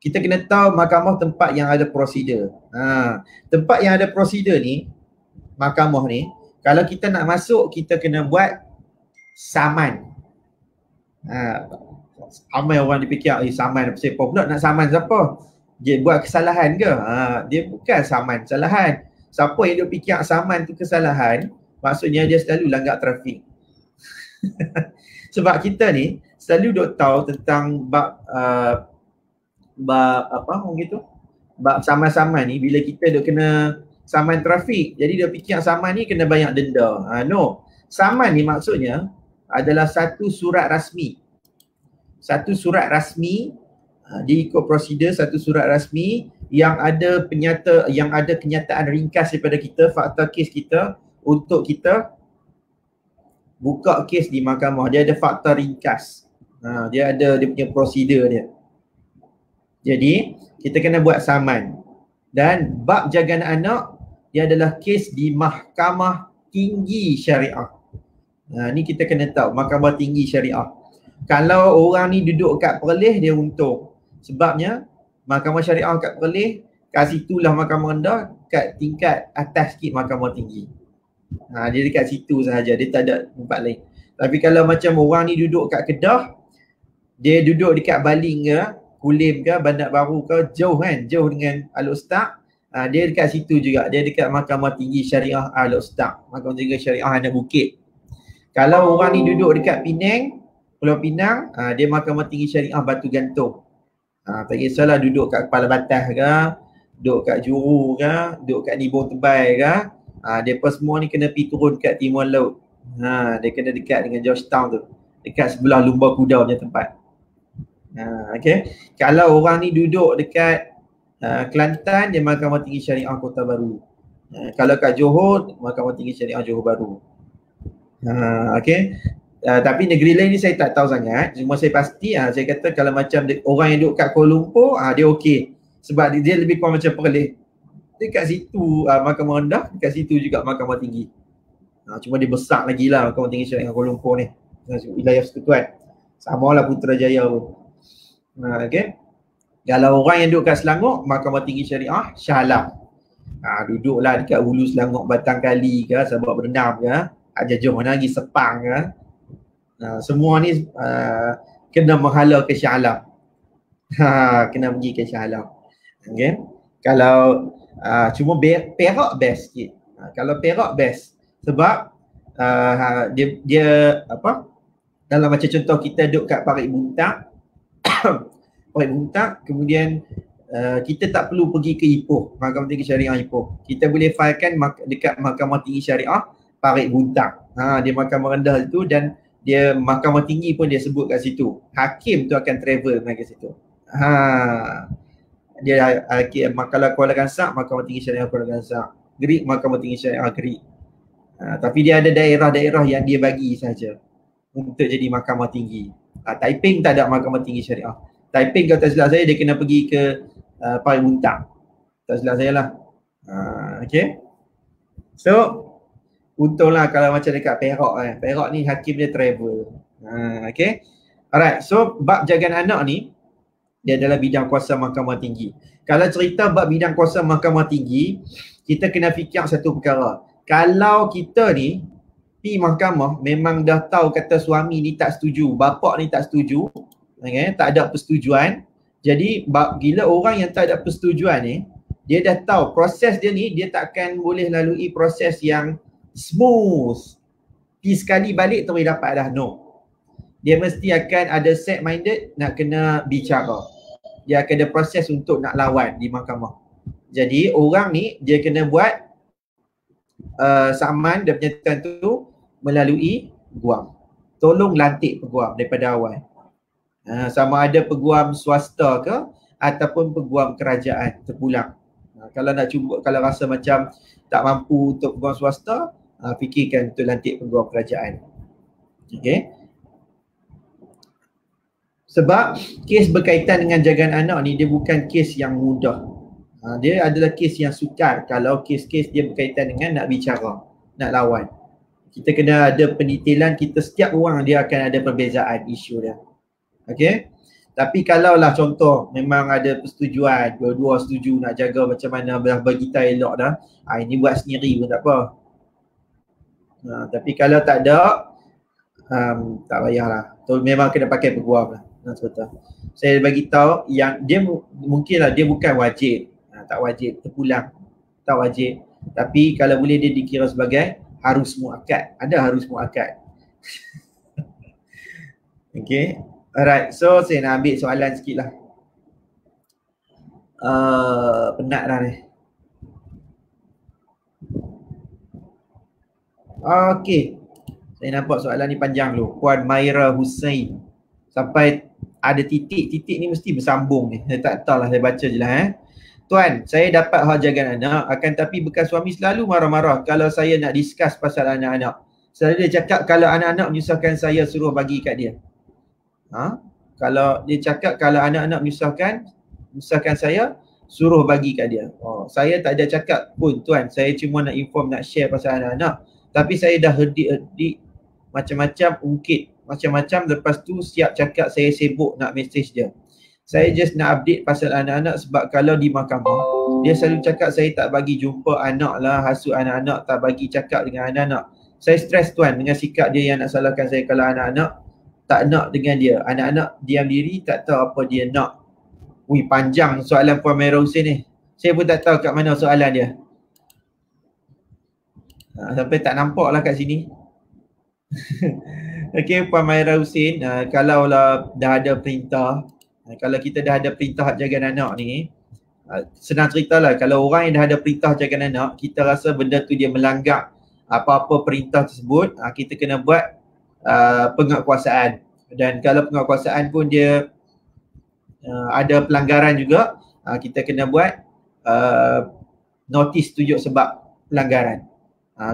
kita kena tahu mahkamah tempat yang ada prosedur. Tempat yang ada prosedur ni, mahkamah ni, kalau kita nak masuk, kita kena buat saman. Ramai orang dipikir, saman apa siapa pula nak saman siapa? Dia buat kesalahan ke? Dia bukan saman kesalahan. Siapa yang dia fikir saman tu kesalahan, maksudnya dia selalu langgar trafik. Sebab kita ni selalu duk tahu tentang bab apa orang gitu, bab saman-saman ni. Bila kita duk kena saman trafik, jadi dia fikir saman ni kena bayar denda. No, saman ni maksudnya adalah satu surat rasmi. Satu surat rasmi, dia ikut prosedur, satu surat rasmi yang ada kenyataan ringkas daripada kita, fakta kes kita, untuk kita buka kes di mahkamah. Dia ada fakta ringkas. Dia ada dia punya prosedur dia. Jadi kita kena buat saman. Dan bab jagaan anak, dia adalah kes di Mahkamah Tinggi Syariah. Ni kita kena tahu Mahkamah Tinggi Syariah. Kalau orang ni duduk kat Perlis, dia untung. Sebabnya Mahkamah Syariah kat Perlis, kat situlah mahkamah rendah, kat tingkat atas sikit Mahkamah Tinggi. Dia dekat situ sahaja, dia tak ada tempat lain. Tapi kalau macam orang ni duduk kat Kedah, dia duduk dekat Baling ke, Kulim ke, Bandar Baru ke, jauh kan, jauh dengan Al-Ustaz. Dia dekat situ juga, dia dekat Mahkamah Tinggi Syariah Al-Ustaz, Mahkamah Tinggi Syariah Anak Bukit. Kalau orang ni duduk dekat Penang, Pulau Pinang, dia Mahkamah Tinggi Syariah Batu Gantung. Tak kisahlah duduk kat Kepala Batas ke, duduk kat Juru ke, duduk kat Nibong Tebal ke, mereka semua ni kena pergi turun kat Timur Laut. Dia kena dekat dengan Georgetown tu, dekat sebelah Lumba Kuda punya tempat. Okay. Kalau orang ni duduk dekat Kelantan, dia Mahkamah Tinggi Syariah Kota Baru. Kalau kat Johor, Mahkamah Tinggi Syariah Johor Baru. Okay. Tapi negeri lain ni saya tak tahu sangat. Cuma saya pasti, saya kata kalau macam orang yang duduk kat Kuala Lumpur, dia okey. Sebab dia lebih kurang macam Perlis. Dekat situ Mahkamah Rendah, dekat situ juga Mahkamah Tinggi. Cuma dia besar lagi lah Mahkamah Tinggi Syariah Kuala Lumpur ni, wilayah Persekutuan. Sama lah Putrajaya pun. Okay. Kalau orang yang duduk kat Selangor, Mahkamah Tinggi Syariah Shah Alam. Duduklah dekat hulu Selangor, Batang Kali ke, Sabak Bernam ke, jauh mana lagi, Sepang ke. Semua ni kena menghala ke Shah Alam. Kena pergi ke Shah Alam. Okay. Kalau cuma Perak best sikit. Kalau Perak best sebab dia apa, dalam macam contoh kita duduk kat Parit Buntak Parit Buntak, kemudian kita tak perlu pergi ke Ipoh, Mahkamah Tinggi Syariah Ipoh. Kita boleh filekan dekat Mahkamah Tinggi Syariah Parit Buntak. Dia mahkamah rendah itu, dan dia Mahkamah Tinggi pun dia sebut kat situ. Hakim tu akan travel ke situ. Dia kalau Kuala Gansak, Mahkamah Tinggi Syariah Kuala Gansak. Gerik, Mahkamah Tinggi Syariah Gerik. Tapi dia ada daerah-daerah yang dia bagi saja untuk jadi mahkamah tinggi. Taiping tak ada Mahkamah Tinggi Syariah. Taiping kalau tak silap saya, dia kena pergi ke Parit Buntak. Tak silap saya lah. Okay. So untunglah kalau macam dekat Perak Perak ni hakim dia travel. Okay. Alright. So bab jagaan anak ni, dia adalah bidang kuasa Mahkamah Tinggi. Kalau cerita bab bidang kuasa Mahkamah Tinggi, kita kena fikir satu perkara. Kalau kita ni pergi mahkamah, memang dah tahu kata suami ni tak setuju, bapa ni tak setuju, okay, tak ada persetujuan. Jadi bila orang yang tak ada persetujuan ni, dia dah tahu proses dia ni, dia takkan boleh lalui proses yang smooth. Pergi sekali balik terus dapat dah, no. Dia mesti akan ada set minded nak kena bicara. Dia akan ada proses untuk nak lawan di mahkamah. Jadi orang ni dia kena buat saman dan penyataan tu melalui peguam. Tolong lantik peguam daripada awal. Sama ada peguam swasta ke ataupun peguam kerajaan terpulang. Kalau nak cuba, kalau rasa macam tak mampu untuk peguam swasta, fikirkan untuk lantik peguam kerajaan. Okay. Sebab kes berkaitan dengan jagaan anak ni, dia bukan kes yang mudah. Dia adalah kes yang sukar kalau kes-kes dia berkaitan dengan nak bicara, nak lawan. Kita kena ada pendetailan, kita setiap orang dia akan ada perbezaan isu dia. Okay. Tapi kalaulah contoh memang ada persetujuan, dua-dua setuju nak jaga macam mana bagi kita elok dah, ini buat sendiri pun tak apa. Tapi kalau tak ada, tak payahlah. Memang kena pakai peguam lah. Saya bagi tahu yang dia mungkinlah dia bukan wajib, tak wajib terpulang, tak wajib. Tapi kalau boleh dia dikira sebagai harus muakkad, ada harus muakkad. Okay. Alright, so saya nak ambil soalan sikit lah. Penat dah ni. Okay, saya nampak soalan ni panjang dulu. Puan Maira Hussein, sampai ada titik-titik ni mesti bersambung ni. Saya tak tahu lah, saya baca je lah. Tuan, saya dapat hak jagaan anak, akan tapi bekas suami selalu marah-marah kalau saya nak discuss pasal anak-anak. Selalu dia cakap kalau anak-anak menyusahkan saya, suruh bagi kat dia. Kalau dia cakap kalau anak-anak menyusahkan saya, suruh bagi kat dia. Saya tak ada cakap pun tuan, saya cuma nak inform, nak share pasal anak-anak. Tapi saya dah herdik-herdik macam-macam ungkit, macam-macam. Lepas tu siap cakap saya sibuk nak message dia. Saya just nak update pasal anak-anak sebab kalau di mahkamah, dia selalu cakap saya tak bagi jumpa anak lah, hasut anak-anak, tak bagi cakap dengan anak-anak. Saya stres tuan dengan sikap dia yang nak salahkan saya kalau anak-anak tak nak dengan dia. Anak-anak diam diri, tak tahu apa dia nak. Ui, panjang soalan Puan Maira Hussein ni. Saya pun tak tahu kat mana soalan dia. Sampai tak nampak lah kat sini. Okey, Puan Maira Hussein, kalaulah dah ada perintah, kalau kita dah ada perintah hak jagaan anak ni, senang ceritalah, kalau orang yang dah ada perintah jagaan anak, kita rasa benda tu dia melanggar apa-apa perintah tersebut, kita kena buat penguatkuasaan. Dan kalau penguatkuasaan pun dia ada pelanggaran juga, kita kena buat notis tunjuk sebab pelanggaran.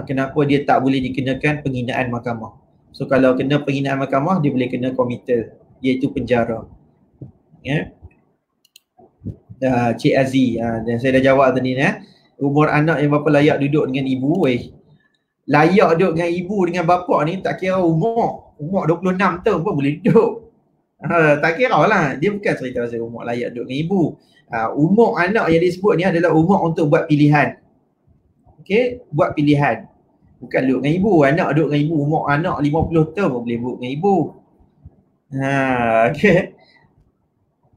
Kenapa dia tak boleh dikenakan penghinaan mahkamah. So kalau kena penghinaan mahkamah, dia boleh kena komitel, iaitu penjara. Cik Aziz, dan saya dah jawab tadi ni. Umur anak yang berapa layak duduk dengan ibu? Layak duduk dengan ibu dengan bapa ni tak kira umur 26 tahun pun boleh duduk. Tak kira lah, dia bukan cerita pasal umur layak duduk dengan ibu. Umur anak yang disebut ni adalah umur untuk buat pilihan. Okey, buat pilihan. Bukan duduk dengan ibu. Anak duduk dengan ibu, umur anak 50 tahun pun boleh duduk dengan ibu. Okey.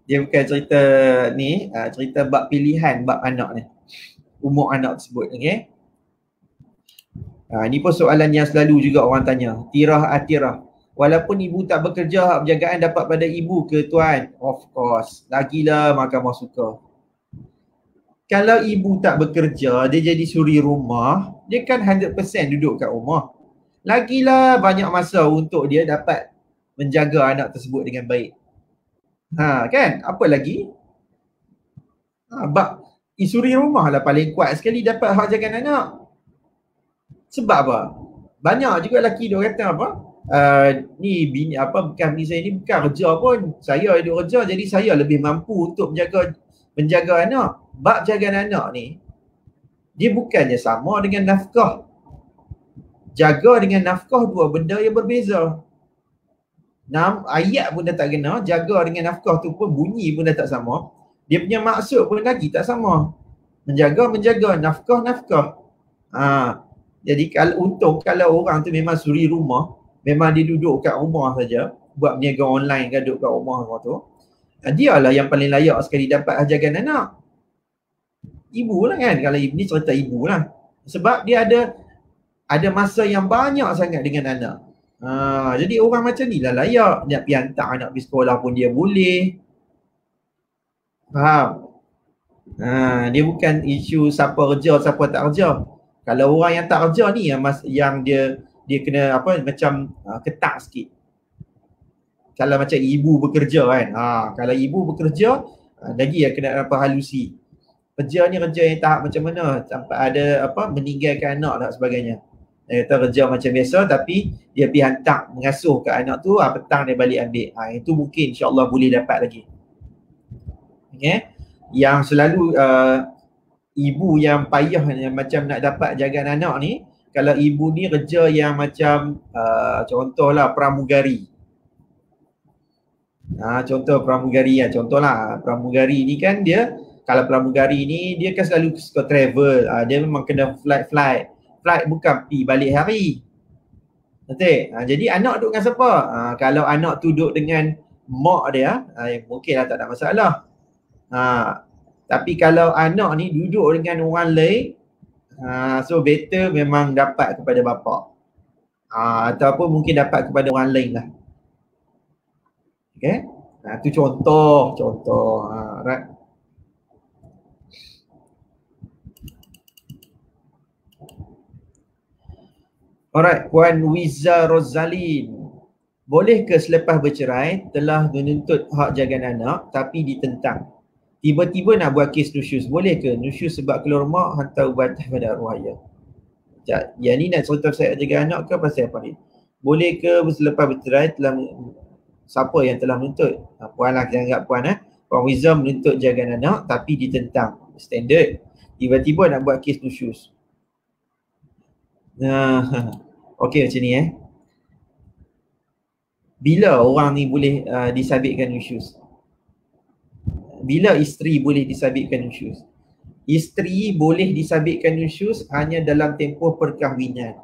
Dia bukan cerita ni, cerita bab pilihan bab anak ni. Umur anak tersebut, okey. Ini pun soalan yang selalu juga orang tanya. Tirah atirah. Walaupun ibu tak bekerja, hak penjagaan dapat pada ibu ke tuan? Of course. Lagilah mahkamah suka. Kalau ibu tak bekerja, dia jadi suri rumah, dia kan 100% duduk kat rumah. Lagilah banyak masa untuk dia dapat menjaga anak tersebut dengan baik. Kan? Apa lagi? Suri rumah lah paling kuat sekali dapat hak jagaan anak. Sebab apa? Banyak juga lelaki dia kata apa? Ni bini apa, bukan bini saya ni bukan kerja pun. Saya ada kerja, jadi saya lebih mampu untuk menjaga anak. Bab jagaan anak ni, dia bukannya sama dengan nafkah. Jaga dengan nafkah dua benda yang berbeza. Ayat pun dah tak kena, jaga dengan nafkah tu pun bunyi pun dah tak sama. Dia punya maksud pun lagi tak sama. Menjaga, nafkah. Jadi kalau orang tu memang suri rumah, memang dia duduk kat rumah saja, buat berniaga online kan, duduk kat rumah tu, dialah yang paling layak sekali dapat jagaan anak. Ibu lah kan, kalau ni cerita ibu lah. Sebab dia ada masa yang banyak sangat dengan anak. Jadi orang macam ni lah layak. Nak pergi hantar anak pergi sekolah pun dia boleh. Faham? Dia bukan isu siapa kerja, siapa tak kerja. Kalau orang yang tak kerja ni yang dia kena apa, macam ketat sikit. Kalau macam ibu bekerja kan. Kalau ibu bekerja, lagi ya kena apa, halusi. Kerja ni kerja yang tahap macam mana, sampai ada apa, meninggalkan anak dan sebagainya. Dia kata kerja macam biasa tapi dia pergi hantar mengasuh ke anak tu, petang dia balik ambil. Itu mungkin insya-Allah boleh dapat lagi. Okay? Yang selalu ibu yang payah yang macam nak dapat jagaan anak ni, kalau ibu ni kerja yang macam contohlah pramugari. Contoh pramugari lah, contohlah pramugari ni kan dia, kalau pramugari ni dia kan selalu suka travel, dia memang kena flight bukan pergi balik hari. Betul? Jadi anak duduk dengan siapa? Kalau anak tu duduk dengan mak dia, mungkinlah tak ada masalah. Tapi kalau anak ni duduk dengan orang lain, so better memang dapat kepada bapa. Ataupun mungkin dapat kepada orang lain lah. Okay? Tu contoh. Right? Alright, Puan Wiza Rozalin. Bolehkah selepas bercerai telah menuntut hak jagaan anak tapi ditentang? Tiba-tiba nak buat kes nusyus. Boleh ke nusyus sebab keluar mak hantar ubat pada arwah ayah? Yang ni nak cerita saya jaga anak ke pasal apa ni? Boleh ke selepas bercerai telah siapa yang telah menuntut? Puan lah, kita anggap Puan Puan Wiza menuntut jagaan anak tapi ditentang. Standard. Tiba-tiba nak buat kes nusyus. Okey macam ni Bila orang ni boleh disabitkan nusyus? Bila isteri boleh disabitkan nusyus? Isteri boleh disabitkan nusyus hanya dalam tempoh perkahwinan.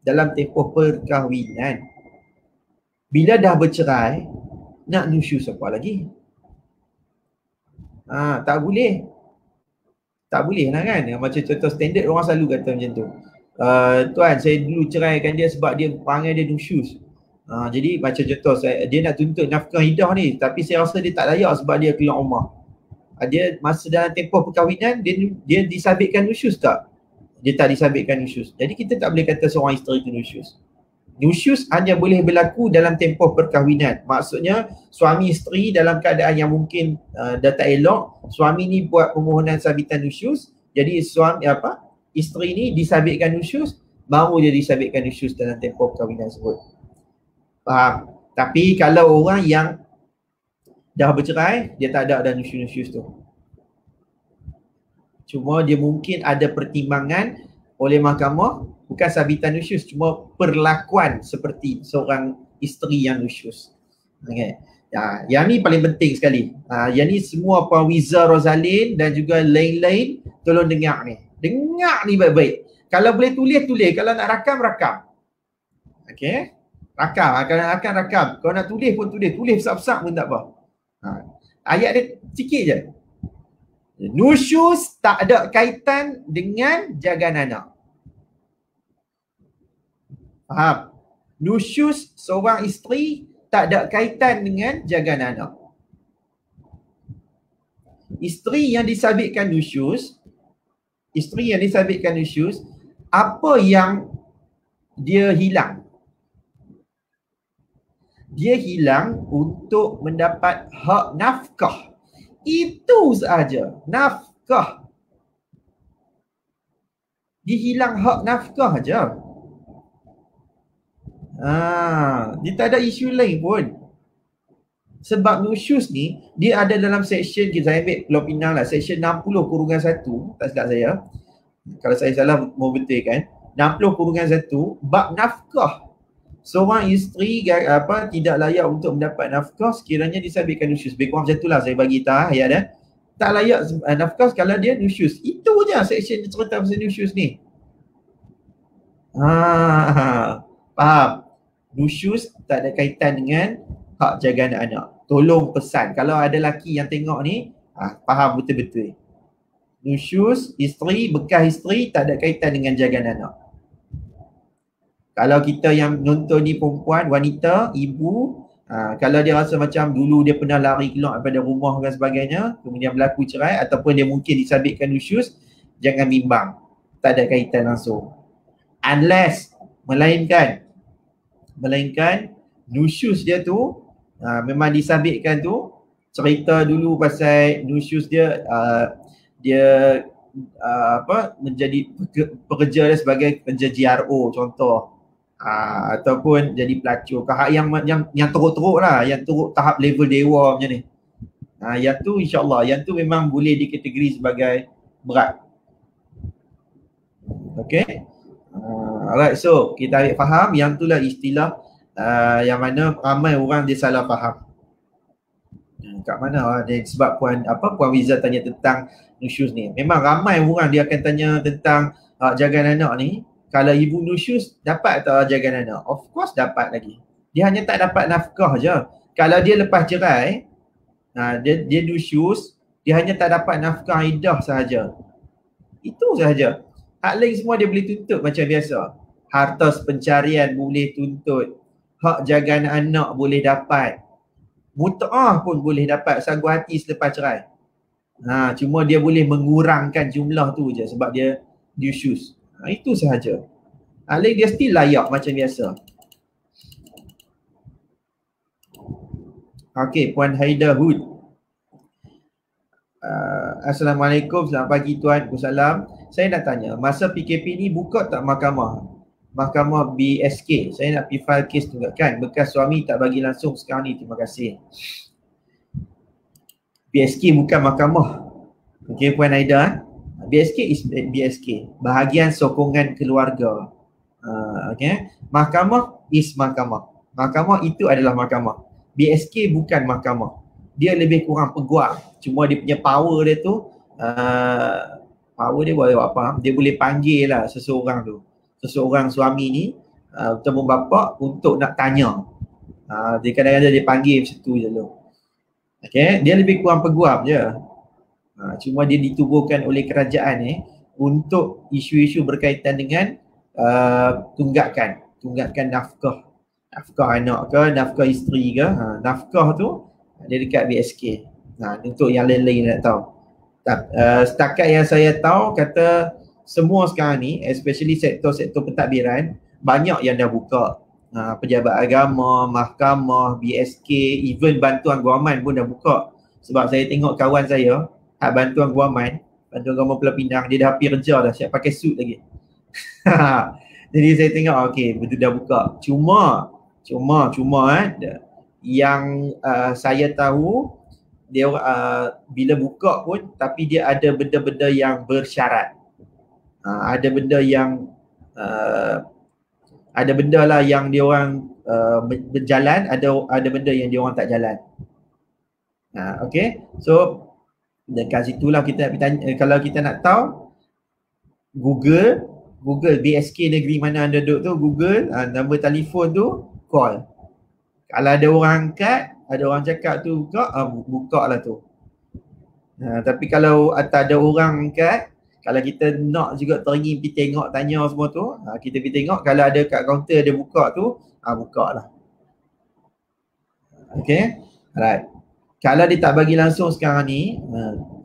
Dalam tempoh perkahwinan. Bila dah bercerai, nak nusyus apa lagi? Tak boleh. Tak boleh lah kan. Macam contoh standard orang selalu kata macam tu. Tuan, saya dulu ceraikan dia sebab dia panggil dia nusyus. Jadi macam contoh dia nak tuntut nafkah iddah ni, tapi saya rasa dia tak layak sebab dia keluar rumah. Dia masa dalam tempoh perkahwinan dia disabitkan nusyus tak? Dia tak disabitkan nusyus. Jadi kita tak boleh kata seorang isteri itu nusyus. Nusyus hanya boleh berlaku dalam tempoh perkahwinan. Maksudnya suami isteri dalam keadaan yang mungkin dah tak elok, suami ni buat permohonan sabitan nusyus, jadi isteri ni disabitkan nusyus, baru dia disabitkan nusyus dalam tempoh perkahwinan tersebut. Faham? Tapi kalau orang yang dah bercerai, dia tak ada nusyus-nusyus tu. Cuma dia mungkin ada pertimbangan oleh mahkamah, bukan sabitan nusyus, cuma perlakuan seperti seorang isteri yang nusyus. Okay. Yang ni paling penting sekali. Yang ni semua Puan Wiza Rozalin dan juga lain-lain tolong dengar ni. Dengar ni baik-baik. Kalau boleh tulis. Kalau nak rakam. Okay. Rakam. Kalau nak rakam. Kalau nak tulis pun tulis. Tulis besar-besar pun tak apa. Ayat dia sikit je. Nusyus tak ada kaitan dengan jagaan anak. Faham? Nusyus seorang isteri tak ada kaitan dengan jagaan anak. Isteri yang disabitkan nusyus, apa yang dia hilang? Dia hilang untuk mendapat hak nafkah. Itu sahaja, nafkah. Dia hilang hak nafkah aja. Dia tak ada isu lain pun. Sebab nusyus ni, dia ada dalam section, saya ambil Pulau Pinang lah, section 60/1, tak silap saya. Kalau saya salah, mau betulkan. 60/1, bab nafkah. Seorang isteri tidak layak untuk mendapat nafkah sekiranya disabitkan nusyus. Lebih kurang macam itulah saya bagi tahu ayat dia. Tak layak nafkah kalau dia nusyus. Itu je section cerita pasal nusyus ni. Faham? Nusyus tak ada kaitan dengan hak jagaan anak. Tolong pesan, kalau ada lelaki yang tengok ni, faham betul-betul. Nusyus, isteri, bekas isteri tak ada kaitan dengan jagaan anak. Kalau kita yang nonton ni perempuan, wanita, ibu, kalau dia rasa macam dulu dia pernah lari keluar daripada rumah dan sebagainya, kemudian berlaku cerai ataupun dia mungkin disabitkan nusyus, jangan bimbang. Tak ada kaitan langsung. Unless, melainkan nusyus dia tu memang disabitkan tu, cerita dulu pasal nusyus dia menjadi pekerja dia sebagai pekerja GRO contoh, ataupun jadi pelacur, yang teruk-teruk lah, yang teruk tahap level dewa macam ni, yang tu insyaAllah, yang tu memang boleh dikategori sebagai berat. Okay. Alright, so kita ambil faham, yang tu lah istilah yang mana ramai orang dia salah faham. Kat mana sebab Puan Wiza tanya tentang nusyus ni. Memang ramai orang dia akan tanya tentang jagaan anak ni. Kalau ibu nusyus, dapat tak jagaan anak? Of course dapat lagi. Dia hanya tak dapat nafkah je. Kalau dia lepas cerai, dia nusyus, dia hanya tak dapat nafkah iddah sahaja. Itu sahaja. Hak lain semua dia boleh tuntut macam biasa. Harta pencarian boleh tuntut. Hak jagaan anak boleh dapat. Mut'ah pun boleh dapat sagu hati selepas cerai. Cuma dia boleh mengurangkan jumlah tu je sebab dia nusyus. Itu sahaja. Lain dia still layak macam biasa. Okey, Puan Haida Hood. Assalamualaikum, selamat pagi Tuan. Waalaikumsalam. Saya nak tanya, masa PKP ni buka tak mahkamah BSK? Saya nak pergi file kes tunggakan. Bekas suami tak bagi langsung sekarang ni. Terima kasih. BSK bukan mahkamah. Okey Puan Haida. BSK is BSK, bahagian sokongan keluarga. Okay. Mahkamah is mahkamah. Mahkamah itu adalah mahkamah. BSK bukan mahkamah. Dia lebih kurang peguam. Cuma dia punya power dia tu, power dia boleh buat apa? Dia boleh panggil lah seseorang tu. Seseorang suami ni, temu bapa untuk nak tanya. Dia kadang-kadang dia panggil macam tu je tu. Okay? Dia lebih kurang peguam je. Cuma dia ditubuhkan oleh kerajaan untuk isu-isu berkaitan dengan tunggakan nafkah anak ke, nafkah isteri ke. Nafkah tu dia dekat BSK. Untuk yang lain-lain nak tahu. Setakat yang saya tahu, kata semua sekarang ni, especially sektor-sektor pentadbiran, banyak yang dah buka. Pejabat agama, mahkamah, BSK, even bantuan guaman pun dah buka. Sebab saya tengok kawan saya, bantuan guaman Pulau Pinang, dia dah hampir kerja dah, siap pakai suit lagi. Jadi saya tengok okey, betul dah buka. Cuma yang saya tahu dia bila buka pun, tapi dia ada benda-benda yang bersyarat. Ada benda yang ada benda lah yang dia orang berjalan, ada benda yang dia orang tak jalan. Okey. So dekat situlah kita nak tanya, kalau kita nak tahu, Google BSK negeri mana anda duduk tu, Google, nombor telefon tu, call. Kalau ada orang angkat, ada orang cakap tu buka lah tu. Tapi kalau tak ada orang angkat, kalau kita nak juga teringin pergi tengok, tanya semua tu, kita pergi tengok. Kalau ada kat kaunter dia buka tu, buka lah. Okay, alright. Kalau dia tak bagi langsung sekarang ni,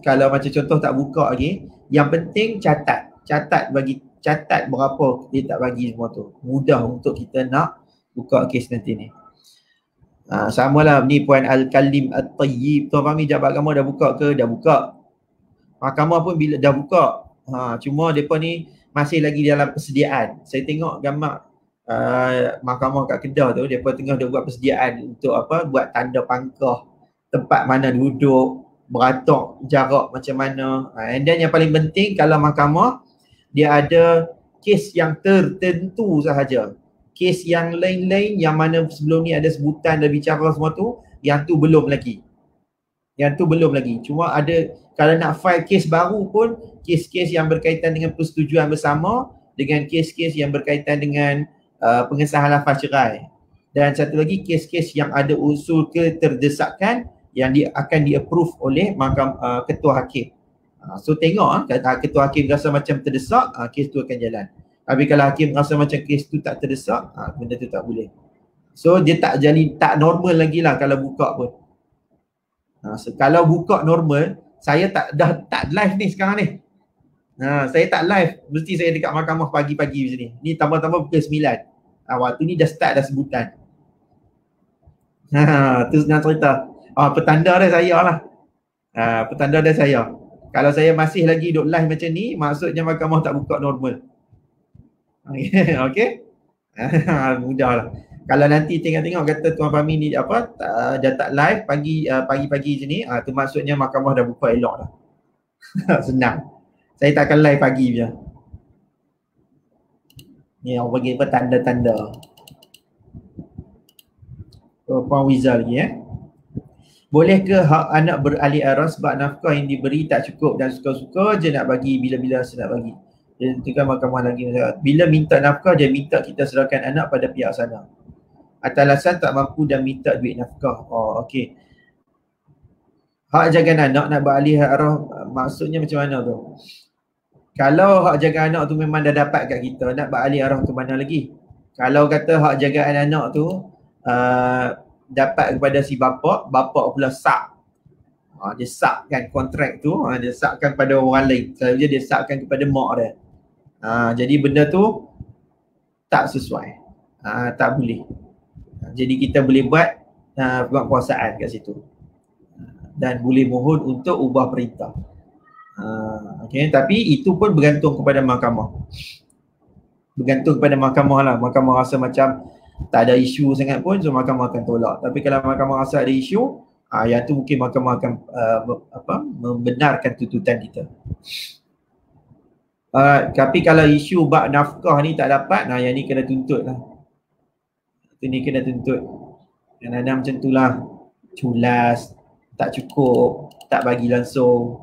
kalau macam contoh tak buka lagi, yang penting catat berapa dia tak bagi semua tu. Mudah untuk kita nak buka kes nanti ni. Samalah ni Puan Al-Kalim At-Tayyib, Tuan Fahmi Jabat Agama dah buka ke? Dah buka. Mahkamah pun bila dah buka. Cuma depa ni masih lagi dalam persediaan. Saya tengok gambar mahkamah kat Kedah tu, depa tengah dah buat persediaan untuk apa? Buat tanda pangkah, tempat mana duduk, beratok jarak macam mana. And then yang paling penting, kalau mahkamah dia ada kes yang tertentu sahaja. Kes yang lain-lain yang mana sebelum ni ada sebutan dah bicara semua tu, yang tu belum lagi. Cuma ada, kalau nak file kes baru pun, kes-kes yang berkaitan dengan persetujuan bersama, dengan kes-kes yang berkaitan dengan pengesahan lafaz cerai. Dan satu lagi, kes-kes yang ada unsur keterdesakan yang akan di-approve oleh ketua hakim. So tengok, ketua hakim rasa macam terdesak, kes tu akan jalan. Tapi kalau hakim rasa macam kes tu tak terdesak, benda tu tak boleh. So dia tak normal lagi lah kalau buka pun. So, kalau buka normal, saya tak live ni sekarang ni. Saya tak live, mesti saya dekat mahkamah pagi-pagi macam ni. Ni tambah-tambah pukul 9. Waktu ni dah start dah sebutan. Tu senang cerita. Petanda dah saya lah. Petanda dah saya. Kalau saya masih lagi duduk live macam ni, maksudnya mahkamah tak buka normal. Okay? Mudah lah. Kalau nanti tengok kata Tuan Fahmi ni dah tak live pagi-pagi macam ni, tu maksudnya mahkamah dah buka elok dah. Senang. Saya tak akan live pagi je. Ni orang bagi apa, tanda-tanda. Puan Wiza lagi Boleh ke hak anak beralih arah sebab nafkah yang diberi tak cukup dan suka-suka je nak bagi bila-bila saya nak bagi. Dia tentukan mahkamah lagi. Bila minta nafkah, dia minta kita serahkan anak pada pihak sana. Atas alasan tak mampu dan minta duit nafkah. Okey. Hak jaga anak nak beralih arah, maksudnya macam mana tu? Kalau hak jaga anak tu memang dah dapat kat kita, nak beralih arah ke mana lagi? Kalau kata hak jagaan anak tu dapat kepada si bapa pula sak. Dia sakkan kontrak tu, dia sakkan pada orang lain. Selalunya dia sakkan kepada mak dia. Jadi benda tu tak sesuai. Tak boleh. Jadi kita boleh buat penguasaan kat situ. Dan boleh mohon untuk ubah perintah. Okay, tapi itu pun bergantung kepada mahkamah. Bergantung kepada mahkamah lah. Mahkamah rasa macam tak ada isu sangat pun, so mahkamah akan tolak. Tapi kalau mahkamah rasa ada isu, yang tu mungkin mahkamah akan membenarkan tuntutan kita. Tapi kalau isu bab nafkah ni tak dapat, yang ni kena tuntut lah. Tu ni kena tuntut. Kadang-kadang macam tu lah. Culas, tak cukup, tak bagi langsung.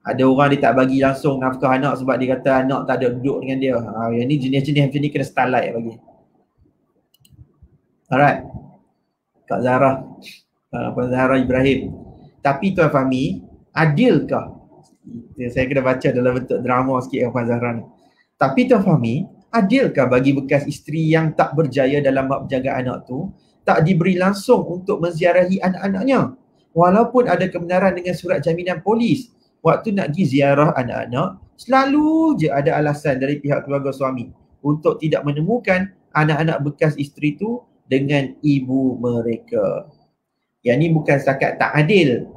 Ada orang dia tak bagi langsung nafkah anak sebab dia kata anak tak ada duduk dengan dia. Yang ni jenis-jenis macam ni kena starlight bagi. Alright. Kak Zahra. Puan Zahra Ibrahim. Tapi Tuan Fahmi, adilkah? Saya kena baca dalam bentuk drama sikit Puan Zahra ni. Tapi Tuan Fahmi, adilkah bagi bekas isteri yang tak berjaya dalam bab jaga anak tu tak diberi langsung untuk menziarahi anak-anaknya? Walaupun ada kebenaran dengan surat jaminan polis, waktu nak pergi ziarah anak-anak, selalu je ada alasan dari pihak keluarga suami untuk tidak menemukan anak-anak bekas isteri tu dengan ibu mereka. Yang ni bukan setakat tak adil.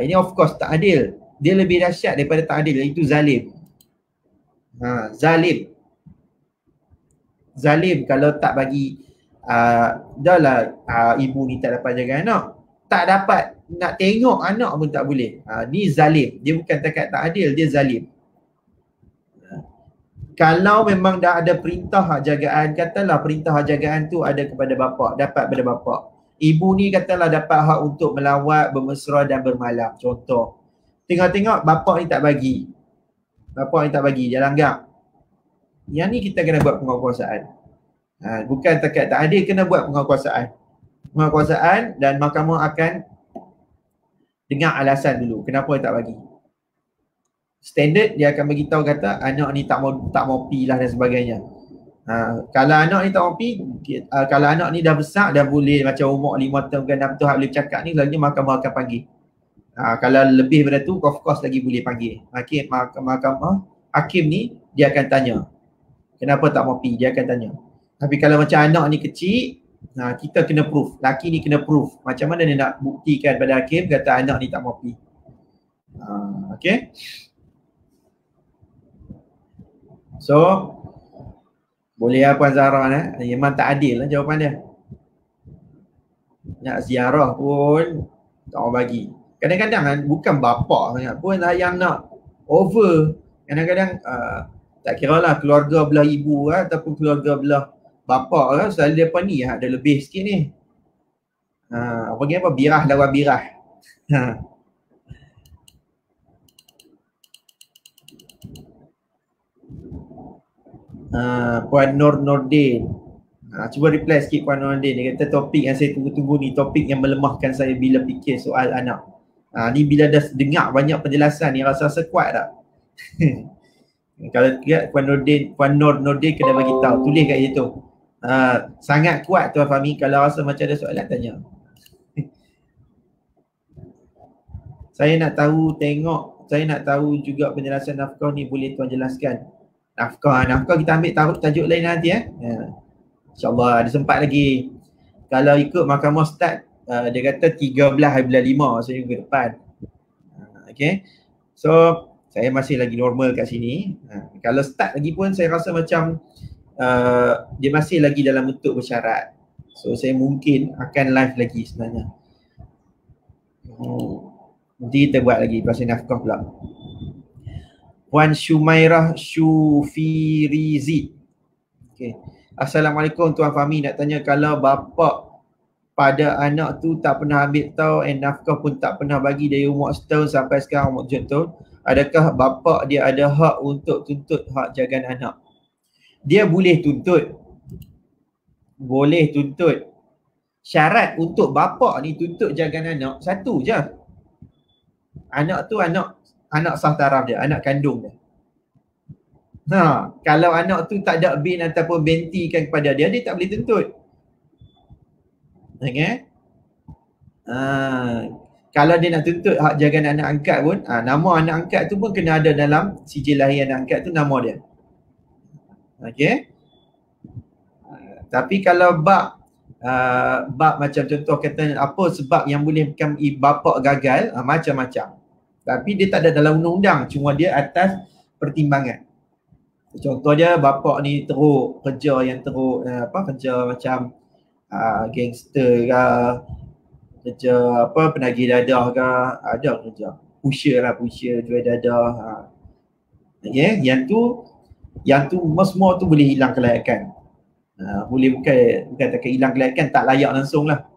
Ini of course tak adil. Dia lebih dahsyat daripada tak adil, iaitu zalim. Zalim. Zalim kalau tak bagi dah lah ibu ni tak dapat jaga anak, tak dapat nak tengok anak pun tak boleh. Ni zalim. Dia bukan takat tak adil, dia zalim. Kalau memang dah ada perintah hak jagaan, katalah perintah hak jagaan tu ada kepada bapa, dapat pada bapa. Ibu ni katalah dapat hak untuk melawat, bermesra dan bermalam. Contoh. Tengok-tengok bapa ni tak bagi. Bapa ni tak bagi, dia langgar. Yang ni kita kena buat penguatkuasaan. Bukan takat tak adil, kena buat penguatkuasaan. Penguatkuasaan dan mahkamah akan dengar alasan dulu kenapa dia tak bagi. Standard dia akan bagi tahu kata anak ni tak mau pi lah dan sebagainya. Kalau anak ni tak mau pi, kalau anak ni dah besar, dah boleh macam umur 5 tahun ke 6 tahun boleh bercakap ni, selalunya mahkamah akan panggil. Kalau lebih daripada tu, of course lagi boleh panggil. Mahkamah, hakim ni dia akan tanya kenapa tak mau pi, dia akan tanya. Tapi kalau macam anak ni kecil, kita kena proof. Laki ni kena proof. Macam mana dia nak buktikan pada hakim kata anak ni tak mau pi. Okay. So, boleh lah Puan Zahra ni. Memang tak adil lah jawapan dia. Nak ziarah pun tak mau bagi. Kadang-kadang kan bukan bapa pun yang nak over. Kadang-kadang tak kira lah keluarga belah ibu ataupun keluarga belah bapa lah, selalu depa ni ada lebih sikit ni. Panggil apa? Birah lawan birah. Puan Nur Nordin. Cuba reply sikit Puan Nur Nordin. Dia kata topik yang saya tunggu-tunggu ni, topik yang melemahkan saya bila fikir soal anak. Ni bila dah dengar banyak penjelasan ni rasa-rasa kuat tak? Kalau tidak Puan Nur Nordin kena bagi tahu, tulis kat situ. Sangat kuat Tuan Fahmi, kalau rasa macam ada soalan tanya. Saya nak tahu juga penjelasan nafkah ni, boleh Tuan jelaskan? Nafkah kita ambil tajuk lain nanti InsyaAllah ada sempat lagi. Kalau ikut mahkamah start, dia kata 13 hari bulan 5, maksudnya minggu depan. Okay. So, saya masih lagi normal kat sini. Kalau start lagi pun saya rasa macam dia masih lagi dalam bentuk bersyarat. So, saya mungkin akan live lagi sebenarnya. Nanti kita buat lagi pasal nafkah pula. Puan Shumairah Syufirizi. Okay. Assalamualaikum Tuan Fahmi, nak tanya kalau bapa pada anak tu tak pernah ambil tahu and nafkah pun tak pernah bagi dari umur setahun sampai sekarang umur 7 tahun, adakah bapa dia ada hak untuk tuntut hak jagaan anak? Dia boleh tuntut. Boleh tuntut. Syarat untuk bapa ni tuntut jagaan anak satu je. Anak tu anak sah taraf dia, anak kandung dia. Kalau anak tu tak ada bin ataupun bentikan kepada dia, dia tak boleh tuntut. Okay? Kalau dia nak tuntut hak jagaan anak angkat pun, nama anak angkat tu pun kena ada dalam sijil lahir anak angkat tu, nama dia. Okay? Tapi kalau bab macam contoh kata apa sebab yang boleh bapa gagal, macam-macam. Tapi dia tak ada dalam undang-undang, cuma dia atas pertimbangan. Contoh dia bapa ni teruk, kerja yang teruk, kerja macam gangster ke, kerja penagih dadah ke, ada kerja. Pusher, jual dadah. Okay, yang tu semua tu boleh hilang kelayakan. Boleh bukan tak hilang kelayakan, tak layak langsung lah.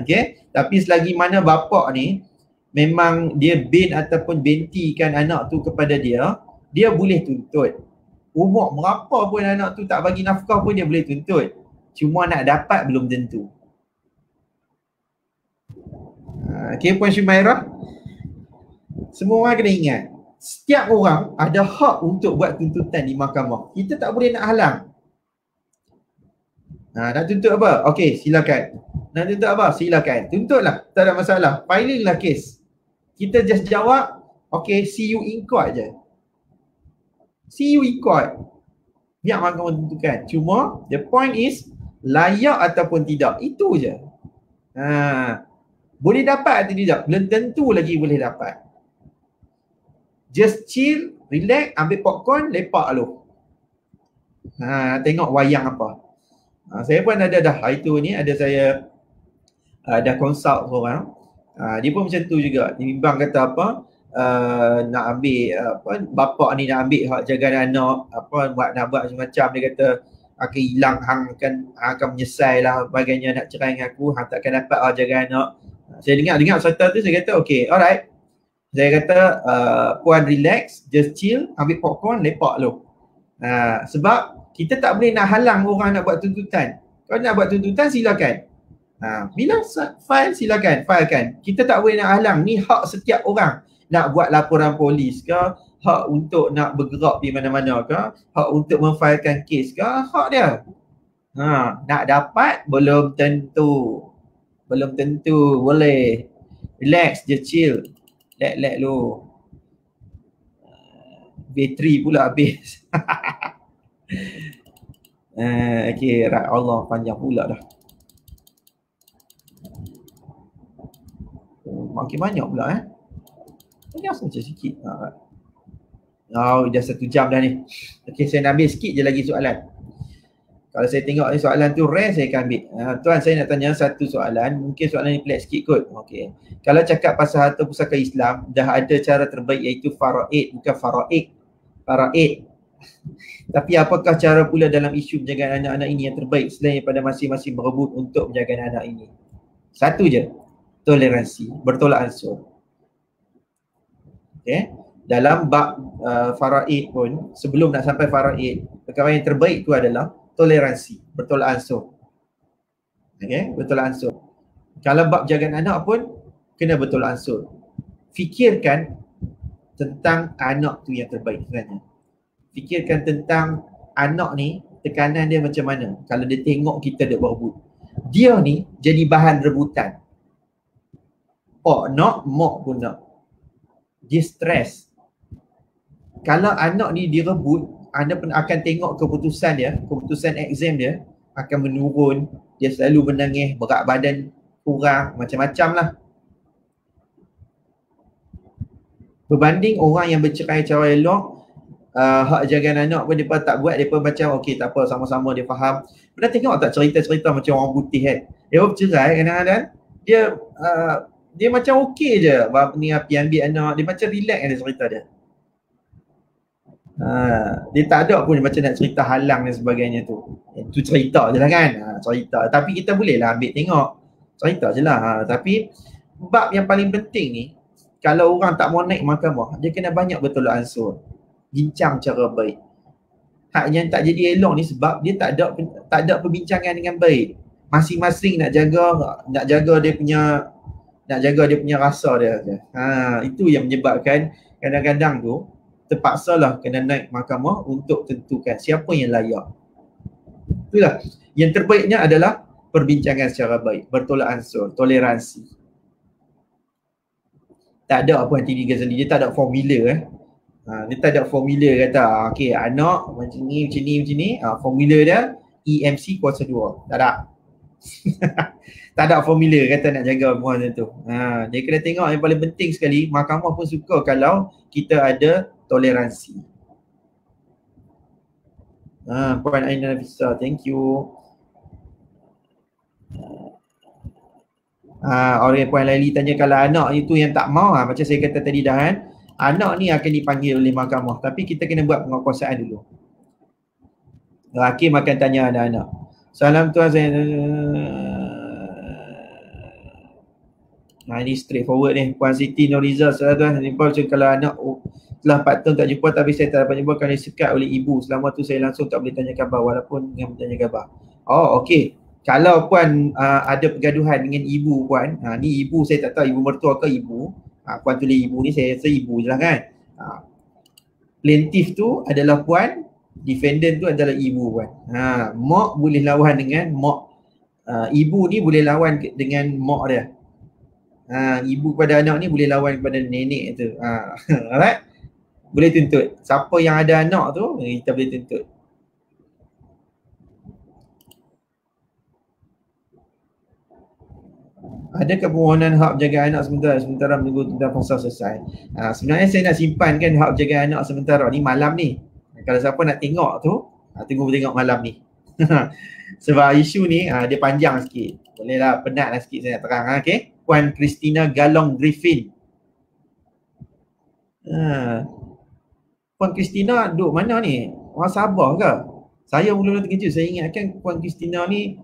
Okay. Tapi selagi mana bapak ni memang dia bin ataupun bentikan anak tu kepada dia, dia boleh tuntut. Umur berapa pun anak tu tak bagi nafkah pun dia boleh tuntut. Cuma nak dapat belum tentu. Okay, Puan Syumairah, semua orang kena ingat, setiap orang ada hak untuk buat tuntutan di mahkamah. Kita tak boleh nak halang. Nak tuntut apa? Okey, silakan. Nak tuntut apa? Silakan. Tuntutlah, tak ada masalah. Filinglah kes. Kita just jawab, okey, see you in court je. See you in court. Biar mahkamah tentukan. Cuma the point is layak ataupun tidak. Itu je. Boleh dapat atau tidak? Belum tentu lagi boleh dapat. Just chill, relax, ambil popcorn, lepak lu. Tengok wayang apa. Saya pun ada dah hari tu ni, ada saya dah consult seorang. Dia pun macam tu juga. Dia bimbang kata apa, nak ambil apa, bapak ni nak ambil hak jaga anak, apa nak buat macam-macam. Dia kata akan hilang, hang akan menyesal lah bagainya nak cerai dengan aku, hang takkan dapat hak jaga anak. Saya dengar cerita tu, saya kata okay, alright. Saya kata puan relax, just chill, ambil popcorn, lepak lu. Sebab kita tak boleh nak halang orang nak buat tuntutan. Kalau nak buat tuntutan silakan. Bila file silakan, filekan. Kita tak boleh nak halang. Ni hak setiap orang. Nak buat laporan polis ke, hak untuk nak bergerak di mana-mana ke, hak untuk memfilekan kes ke, hak dia. Nak dapat belum tentu. Belum tentu boleh. Relax, just chill. Let lu. Bateri pula habis. Okay, Allah panjang pula dah. Makin banyak pula Ini asal macam sikit. Dah 1 jam dah ni. Okay, saya nak ambil sikit je lagi soalan. Kalau saya tengok ni soalan tu rare, saya akan ambil. Tuan, saya nak tanya satu soalan. Mungkin soalan ni pelik sikit kot. Okay. Kalau cakap pasal harta pusaka Islam, dah ada cara terbaik iaitu faraid, bukan faraid. Faraid. Tapi apakah cara pula dalam isu penjagaan anak-anak ini yang terbaik selain daripada masing-masing berebut untuk menjaga anak ini? Satu je, toleransi, bertolak ansur. Okay. Dalam bab faraid pun, sebelum nak sampai faraid, perkara yang terbaik itu adalah toleransi, bertolak ansur. Okay, bertolak ansur. Kalau bab jagaan anak pun kena bertolak ansur. Fikirkan tentang anak tu yang terbaik sebenarnya. Fikirkan tentang anak ni, tekanan dia macam mana kalau dia tengok kita duk berebut. Dia ni jadi bahan rebutan. Nak, mak pun nak. Dia stres. Kalau anak ni direbut, anda pun akan tengok keputusan dia, keputusan exam dia akan menurun. Dia selalu menangis, berat badan kurang, macam-macam lah. Berbanding orang yang bercerai cara elok, hak jagaan anak pun dia tak buat, dia pun macam okey tak apa, sama-sama dia faham. Pernah tengok tak cerita-cerita macam orang putih kan? Dia bercerai kadang-kadang, dia macam okey je, ni api ambil anak, dia macam relax ada cerita dia. Dia tak ada pun macam nak cerita halang dan sebagainya tu. Itu cerita je lah kan, cerita. Tapi kita boleh lah ambil tengok, cerita je lah. Tapi bab yang paling penting ni, kalau orang tak mau naik mahkamah, dia kena banyak bertolak ansur, bincang cara baik. Hak yang tak jadi elok ni sebab dia tak ada perbincangan dengan baik. Masing-masing nak jaga dia punya rasa dia. Itu yang menyebabkan kadang-kadang tu terpaksalah kena naik mahkamah untuk tentukan siapa yang layak. Itulah. Yang terbaiknya adalah perbincangan secara baik, bertolak ansur, toleransi. Tak ada apa Antini Ghazali, dia tak ada formula dia tak ada formula kata okey anak macam ni, formula dia EMC kuasa 2. Tak ada. Tak ada formula kata nak jaga semua macam tu. Dia kena tengok yang paling penting sekali, mahkamah pun suka kalau kita ada toleransi. Puan Aina Nafisa, thank you. Orang Puan Laili tanya kalau anak itu yang tak mau, macam saya kata tadi dah kan, anak ni akan dipanggil oleh mahkamah, tapi kita kena buat penguatkuasaan dulu. Hakim akan tanya anak-anak. Salam tuan, saya ini straight forward ni. Puan Siti Nuriza, salam tuan, kalau anak telah 4 tahun tak jumpa tapi saya tak dapat jumpa kerana disekat oleh ibu. Selama tu saya langsung tak boleh tanya khabar walaupun dengan bertanya khabar. Oh, okey. Kalau puan ada pergaduhan dengan ibu puan, ni ibu saya tak tahu ibu mertua ke ibu. Puan tulis ibu ni, saya rasa ibu je lah kan. Plaintiff tu adalah puan, defendant tu adalah ibu puan. Mak boleh lawan dengan mak. Ibu ni boleh lawan dengan mak dia. Ibu kepada anak ni boleh lawan kepada nenek tu. Alright? Boleh tuntut. Siapa yang ada anak tu, kita boleh tuntut. Adakah permohonan hak jaga anak sementara menunggu tentang fasa selesai? Sebenarnya saya nak simpankan hak jaga anak sementara ni malam ni. Kalau siapa nak tengok tu, tunggu tengok malam ni. Sebab isu ni dia panjang sikit. Bolehlah penat lah sikit saya nak terang. Okay? Puan Christina Galong Griffin. Puan Christina duduk mana ni? Orang Sabah ke? Saya mula-mula terkejut. Saya ingatkan Puan Christina ni,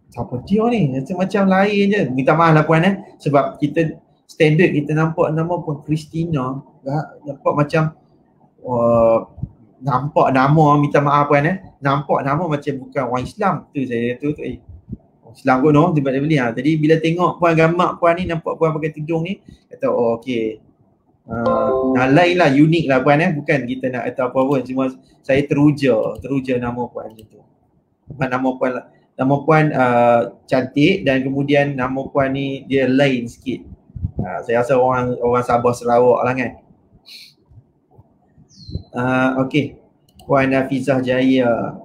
siapa dia ni? Macam lain je. Minta maaf lah puan sebab kita standard kita nampak nama Puan Christina, nampak macam nampak nama, minta maaf puan nampak nama macam bukan orang Islam. Tu saya tu Islam pun dia beli. Tadi bila tengok puan gambar puan ni, nampak puan pakai tudung ni, kata oh okey. Lain lah, unik lah puan bukan kita nak kata apa pun, cuma saya teruja nama puan tu. Nama puan cantik dan kemudian nama puan ni dia lain sikit. Saya rasa orang Sabah Sarawak lah kan. Okey. Puan Hafizah Jaya.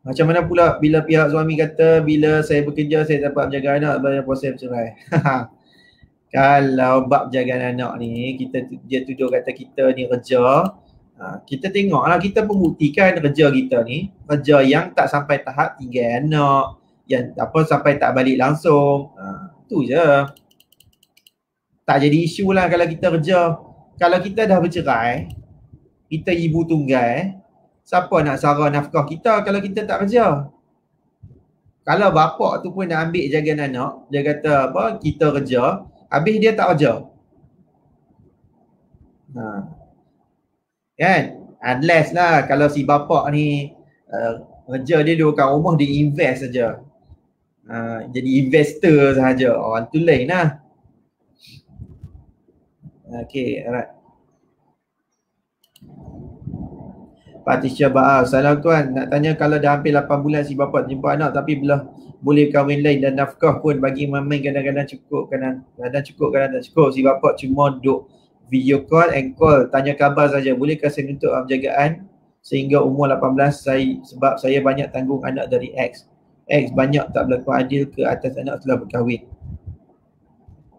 Macam mana pula bila pihak suami kata bila saya bekerja saya dapat menjaga anak bayar puasa bercerai? Kalau bab jaga anak ni dia tuduh kata kita ni kerja, kita tengoklah, kita pembuktikan kerja kita ni kerja yang tak sampai tahap tinggal anak, yang sampai tak balik langsung. Tu je. Tak jadi isu lah kalau kita kerja. Kalau kita dah bercerai, kita ibu tunggal, siapa nak sara nafkah kita kalau kita tak kerja? Kalau bapak tu pun nak ambil jaga anak, dia kata kita kerja, habis dia tak kerja. Kan? Unless lah kalau si bapak ni kerja dia duduk kat rumah, dia invest saja. Jadi investor sahaja. Tu lain lah. Okay, alright. Pak Tisha Ba'a, salam tuan. Nak tanya kalau dah hampir 8 bulan si bapa jumpa anak tapi boleh kahwin lain dan nafkah pun bagi main kadang-kadang cukup, kadang-kadang cukup, kadang tak cukup. Si bapa cuma duk video call and call, tanya khabar saja. Bolehkah saya nuntut penjagaan sehingga umur 18 sebab saya banyak tanggung anak dari X banyak tak berlaku adil ke atas anak telah berkahwin.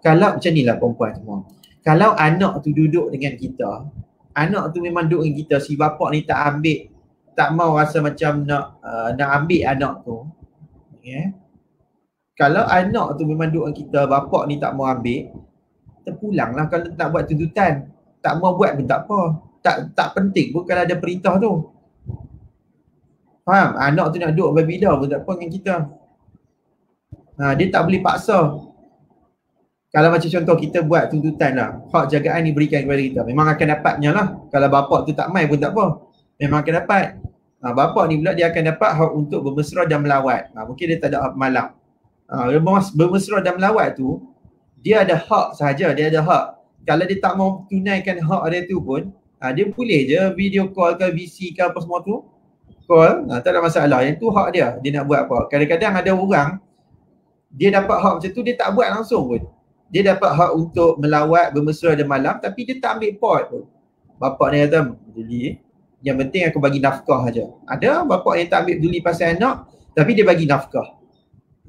Kalau macam ni lah perempuan semua. Kalau anak tu duduk dengan kita, anak tu memang duduk dengan kita, si bapak ni tak mau rasa macam nak ambil anak tu. Kalau anak tu memang duduk dengan kita, bapak ni tak mau ambil, terpulanglah. Kalau tak buat tuntutan, tak mau buat pun tak apa. Tak penting pun kalau ada perintah tu. Faham? Anak tu nak duduk berbeza pun tak apa dengan kita. Dia tak boleh paksa. Kalau macam contoh kita buat tuntutan lah, hak jagaan ni berikan kepada kita, memang akan dapatnya lah. Kalau bapak tu tak main pun tak apa, memang akan dapat. Bapak ni pula dia akan dapat hak untuk bermesra dan melawat. Mungkin dia tak ada hak malam. Bermesra dan melawat tu, dia ada hak sahaja, dia ada hak. Kalau dia tak mau tunaikan hak dia tu pun, dia boleh je video call ke VC ke apa semua tu, call, tak ada masalah. Yang tu hak dia nak buat apa. Kadang-kadang ada orang, dia dapat hak macam tu, dia tak buat langsung pun. Dia dapat hak untuk melawat, bermesra dan malam, tapi dia tak ambil pot pun. Bapak ni kata, jadi yang penting aku bagi nafkah saja. Ada bapak yang tak ambil peduli pasal anak, tapi dia bagi nafkah.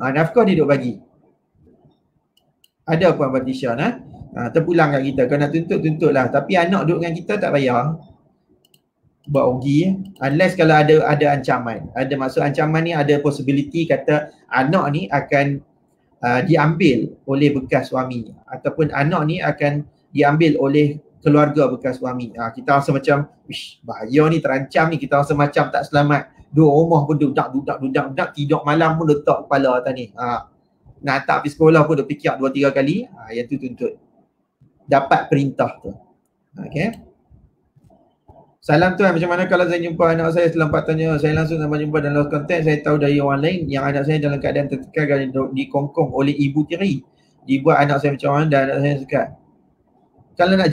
Nafkah dia duk bagi. Ada Puan Batisha terpulang kat kita. Kalau nak tuntut-tuntutlah. Tapi anak duduk dengan kita tak payah buat rugi. Unless kalau ada ancaman. Ada maksud ancaman ni ada possibility kata anak ni akan diambil oleh bekas suami, ataupun anak ni akan diambil oleh keluarga bekas suami. Kita rasa macam bahaya ni, terancam ni, kita rasa macam tak selamat Duduk rumah pun dudak, tidur malam pun letak kepala atas ni. Nak hantar pergi sekolah pun dia fikir 2-3 kali. Yang tu tuntut. Dapat perintah tu. Okay. Salam tuan, macam mana kalau saya jumpa anak saya setelah 4 tahun, saya langsung sampai jumpa dan lost contact, saya tahu dari orang lain yang anak saya dalam keadaan tertekan dan dikongkong oleh ibu tiri. Dibuat anak saya macam mana dan anak saya sekat. Kalau nak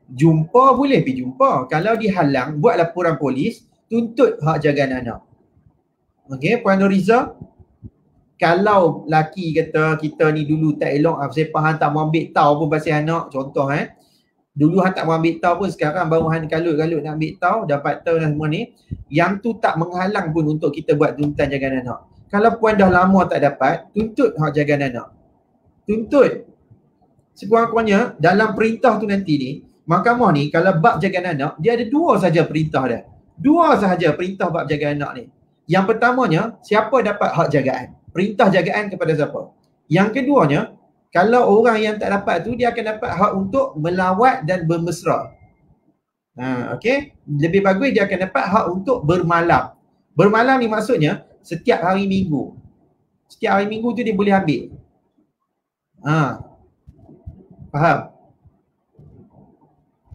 jumpa boleh pergi jumpa. Kalau dihalang, buat laporan polis, tuntut hak jagaan anak. Okey, Puan Nuriza, kalau laki kata kita ni dulu tak elok, saya faham tak mau ambil tahu pun pasal anak, contoh dulu Han tak mau ambil tahu pun, sekarang baru Han kalut-kalut nak ambil tahu, dapat tahu dan semua ni. Yang tu tak menghalang pun untuk kita buat tuntutan jagaan anak. Kalau puan dah lama tak dapat, tuntut hak jagaan anak. Tuntut. Sekurang-kurangnya dalam perintah tu nanti ni, mahkamah ni kalau bab jagaan anak, dia ada 2 saja perintah dia. 2 sahaja perintah bab jagaan anak ni. Yang pertamanya, siapa dapat hak jagaan? Perintah jagaan kepada siapa? Yang keduanya, kalau orang yang tak dapat tu, dia akan dapat hak untuk melawat dan bermesra. Okey. Lebih bagus dia akan dapat hak untuk bermalam. Bermalam ni maksudnya setiap hari minggu. Setiap hari minggu tu dia boleh ambil. Faham?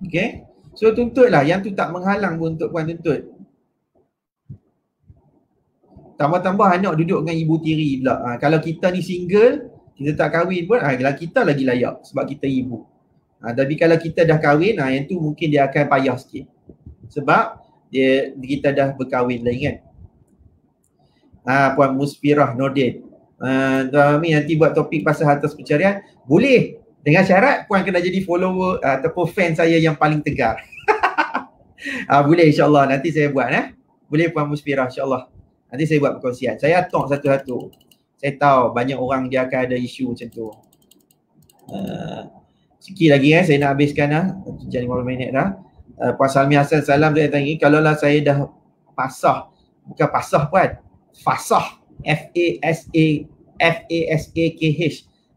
Okey. So tuntutlah. Yang tu tak menghalang pun untuk puan tuntut. Tambah-tambah anak duduk dengan ibu tiri pula. Kalau kita ni single, kita tak kahwin pun, kita lagi layak sebab kita ibu. Tapi kalau kita dah kahwin, yang tu mungkin dia akan payah sikit. Sebab kita dah berkahwin lah, ingat. Puan Musfirah Nordin. Kami nanti buat topik pasal harta pencarian. Boleh. Dengan syarat puan kena jadi follower ataupun fan saya yang paling tegar. Boleh insyaAllah. Nanti saya buat. Boleh Puan Musfirah insyaAllah. Nanti saya buat perkongsian. Saya talk satu-satu. Saya tahu banyak orang dia akan ada isu macam tu. Sikit lagi saya nak habiskan Jadi 5 minit dah. Puan Salmi Hassan, salam saya tanya, kalaulah saya dah pasah, bukan pasah puan, fasah, F-A-S-A-K-H,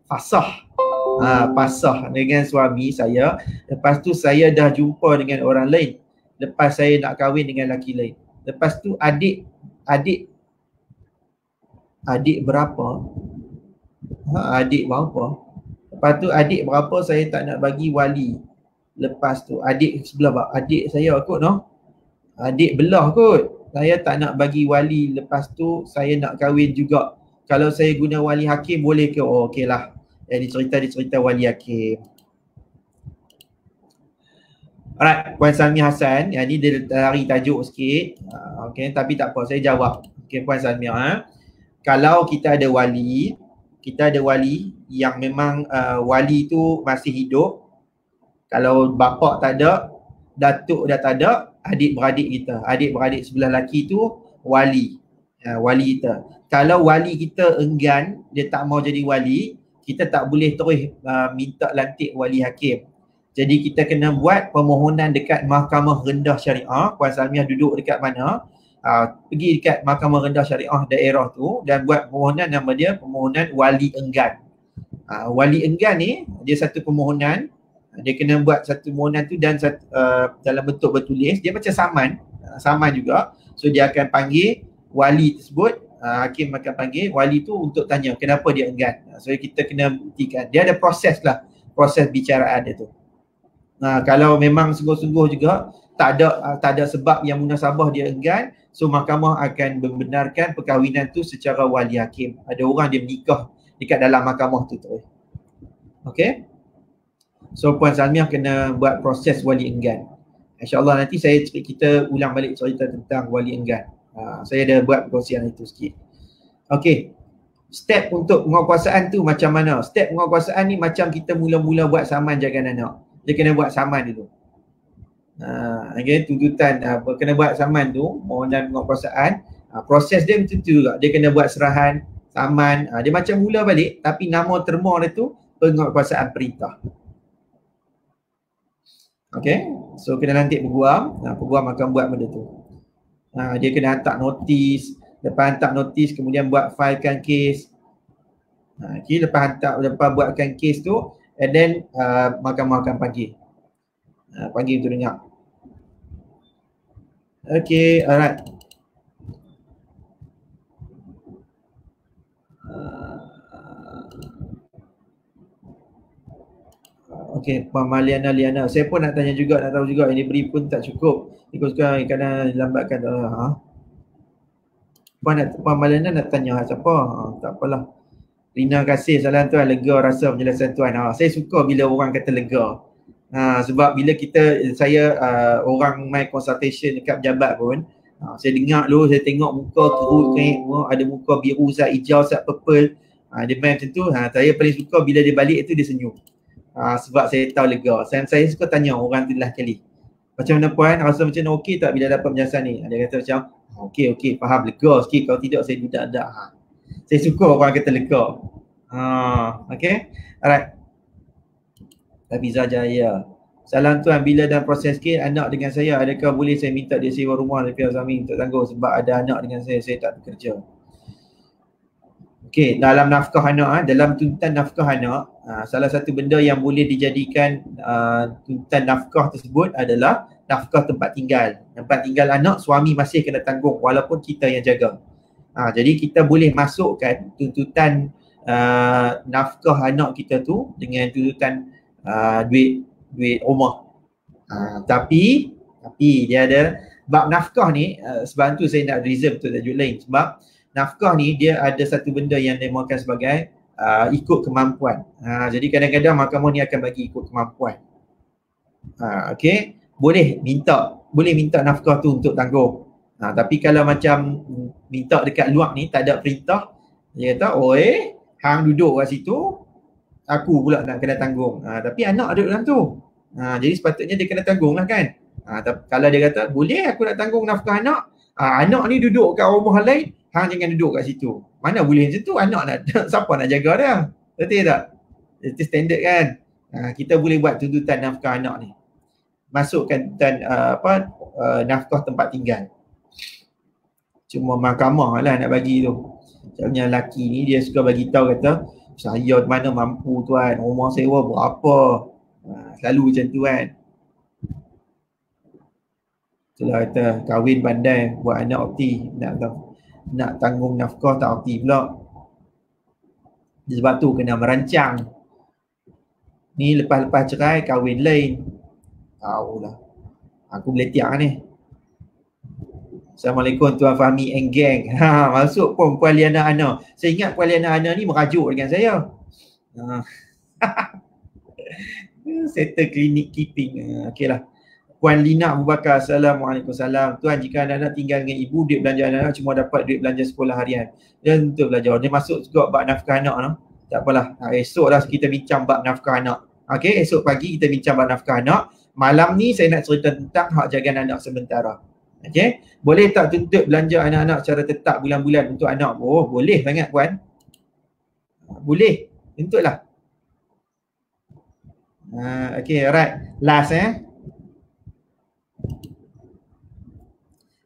fasah. Pasah dengan suami saya. Lepas tu saya dah jumpa dengan orang lain. Lepas saya nak kahwin dengan lelaki lain. Lepas tu adik berapa? Adik berapa? Lepas tu adik berapa saya tak nak bagi wali. Lepas tu adik sebelah adik saya kot adik belah kot. Saya tak nak bagi wali. Lepas tu saya nak kahwin juga. Kalau saya guna wali hakim boleh ke? Okey lah. Dia cerita wali hakim. Alright, Puan Salmi Hassan, yang ni dia lari tajuk sikit. Okey, tapi tak apa, saya jawab. Okey, Puan Salmi, kalau kita ada wali yang memang wali tu masih hidup. Kalau bapak tak ada, datuk dah tak ada, adik-beradik kita. Adik-beradik sebelah lelaki tu wali. Wali kita. Kalau wali kita enggan, dia tak mau jadi wali, kita tak boleh terus minta lantik wali hakim. Jadi kita kena buat permohonan dekat Mahkamah Rendah Syariah. Puan Salmiah duduk dekat mana? Pergi dekat Mahkamah Rendah Syariah daerah tu dan buat permohonan, nama dia permohonan wali enggan. Wali enggan ni dia satu permohonan, dia kena buat satu permohonan tu dan dalam bentuk bertulis, dia macam saman juga. So dia akan panggil wali tersebut, hakim akan panggil wali tu untuk tanya kenapa dia enggan. So kita kena buktikan. Dia ada proses bicaraan dia tu. Kalau memang sungguh-sungguh juga tak ada sebab yang munasabah dia enggan, so mahkamah akan membenarkan perkahwinan tu secara wali hakim. Ada orang dia menikah dekat dalam mahkamah tu terus. Okey. So Puan Salmiah kena buat proses wali enggan. InsyaAllah nanti kita ulang balik cerita tentang wali enggan. Saya ada buat perkongsian itu sikit. Okey. Step untuk penguatkuasaan tu macam mana? Step penguatkuasaan ni macam kita mula-mula buat saman jagaan anak. Dia kena buat saman dulu. Okay, tuntutan kena buat saman tu, permohonan penguatkuasaan. Proses dia macam tu juga. Dia kena buat serahan, saman. Dia macam mula balik tapi nama terma dia tu penguatkuasaan perintah. Okay, so kena lantik peguam. Peguam akan buat benda tu. Dia kena hantar notis. Lepas hantar notis, kemudian buat filekan kes. Okay, lepas buatkan kes tu, and then mahkamah akan panggil. Panggil untuk dengar. Okay, alright. Okey, Puan Maliana Liana. Saya pun nak tanya juga, nak tahu juga, ini beri pun tak cukup. Ikut sekarang kadang lambatkan. Puan Maliana nak tanya siapa? Tak apalah. Terima kasih salam tuan, lega rasa penjelasan tuan. Saya suka bila orang kata lega. Sebab bila saya orang my consultation dekat pejabat pun, saya dengar dulu, saya tengok muka teruk, ada muka biru, hijau, purple. Dia main macam tu. Saya paling suka bila dia balik tu dia senyum. Sebab saya tahu lega. Saya suka tanya orang tu lah kali, macam mana puan, rasa macam mana, okey tak bila dapat penjelasan ni? Dia kata macam okey, faham, lega sikit. Kalau tidak saya budak-budak. Saya suka orang kata lega. Okay, alright. Hafiza Jaya. Salam tuan, bila dalam proses sikit anak dengan saya, adakah boleh saya minta dia sewa rumah dari pihak suami untuk tanggung sebab ada anak dengan saya tak bekerja. Okey, dalam nafkah anak, dalam tuntutan nafkah anak, salah satu benda yang boleh dijadikan tuntutan nafkah tersebut adalah nafkah tempat tinggal. Tempat tinggal anak, suami masih kena tanggung walaupun kita yang jaga. Jadi kita boleh masukkan tuntutan nafkah anak kita tu dengan tuntutan duit rumah. Tapi dia ada bab nafkah ni, sebab tu saya nak reserve untuk tajuk lain, sebab nafkah ni dia ada satu benda yang dinamakan sebagai ikut kemampuan. Jadi kadang-kadang mahkamah ni akan bagi ikut kemampuan. Okey, boleh minta nafkah tu untuk tanggung. Tapi kalau macam minta dekat luar ni tak ada perintah, dia kata hang duduk kat situ, aku pula nak kena tanggung. Tapi anak duduk dalam tu. Jadi sepatutnya dia kena tanggung lah kan. Kalau dia kata boleh aku nak tanggung nafkah anak, anak ni duduk kat rumah lain, hang jangan duduk kat situ. Mana boleh macam tu, anak nak siapa nak jaga dia? Betul tak? Itu standard kan. Kita boleh buat tuntutan nafkah anak ni. Masukkan tuntutan nafkah tempat tinggal. Cuma mahkamah lah nak bagi tu. Macamnya lelaki ni dia suka bagi tahu kata, saya mana mampu tuan, rumah sewa berapa. Selalu macam tu kan. Itulah kata kahwin pandai buat anak opti, nak tanggung nafkah tak opti pula. Sebab tu kena merancang. Ni lepas cerai kahwin lain. Tahulah. Aku boleh tiak ni. Assalamualaikum Tuan Fahmi and gang. Masuk pun Puan Liana Ana. Saya ingat Puan Liana Ana ni merajuk dengan saya. Settle klinik keeping. Okeylah. Puan Lina Abu Bakar. Assalamualaikum. Salam. Tuan, jika anak-anak tinggal dengan ibu, duit belanja anak-anak cuma dapat duit belanja sekolah harian. Dan untuk belajar. Dia masuk juga bab nafkah anak no? Tak apalah. Esok lah kita bincang bab nafkah anak. Okey, esok pagi kita bincang bab nafkah anak. Malam ni saya nak cerita tentang hak jagaan anak sementara. Okey, boleh tak tuntut belanja anak-anak secara tetap bulan-bulan untuk anak? Boleh sangat puan. Boleh, tuntutlah. Okey, alright. Last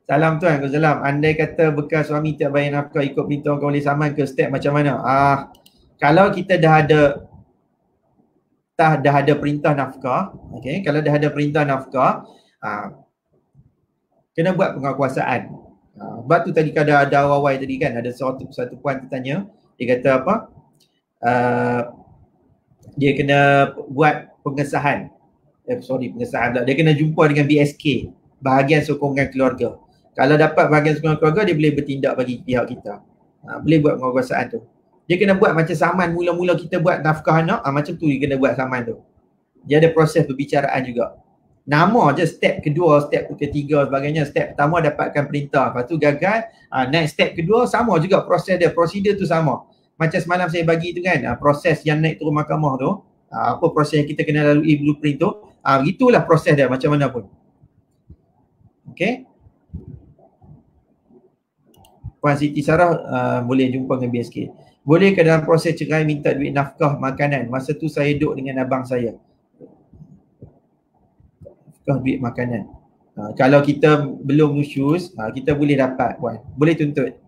Salam tuan, Salam. Andai kata bekas suami tak bayar nafkah ikut perintah kau boleh saman ke step macam mana? Kalau kita dah ada perintah nafkah, okey, kalau dah ada perintah nafkah, kena buat penguatkuasaan. Sebab tu tadi ada awal tadi kan, ada satu puan tanya, dia kata apa? Dia kena buat pengesahan. Pengesahan pula. Dia kena jumpa dengan BSK, bahagian sokongan keluarga. Kalau dapat bahagian sokongan keluarga, dia boleh bertindak bagi pihak kita. Boleh buat penguatkuasaan tu. Dia kena buat macam saman mula-mula kita buat nafkah anak, macam tu dia kena buat saman tu. Dia ada proses perbicaraan juga. Nama je step kedua, step ketiga sebagainya. Step pertama dapatkan perintah, lepas tu gagal. Next step kedua sama juga proses dia, prosedur tu sama. Macam semalam saya bagi tu kan, proses yang naik turun mahkamah tu, apa proses yang kita kena lalui blueprint tu, begitulah proses dia macam mana pun. Okay. Puan Siti Sarah boleh jumpa dengan BSK. Boleh ke dalam proses cerai minta duit nafkah makanan? Masa tu saya duduk dengan abang saya. Duit makanan. Kalau kita belum nusyus, kita boleh dapat puan. Boleh tuntut.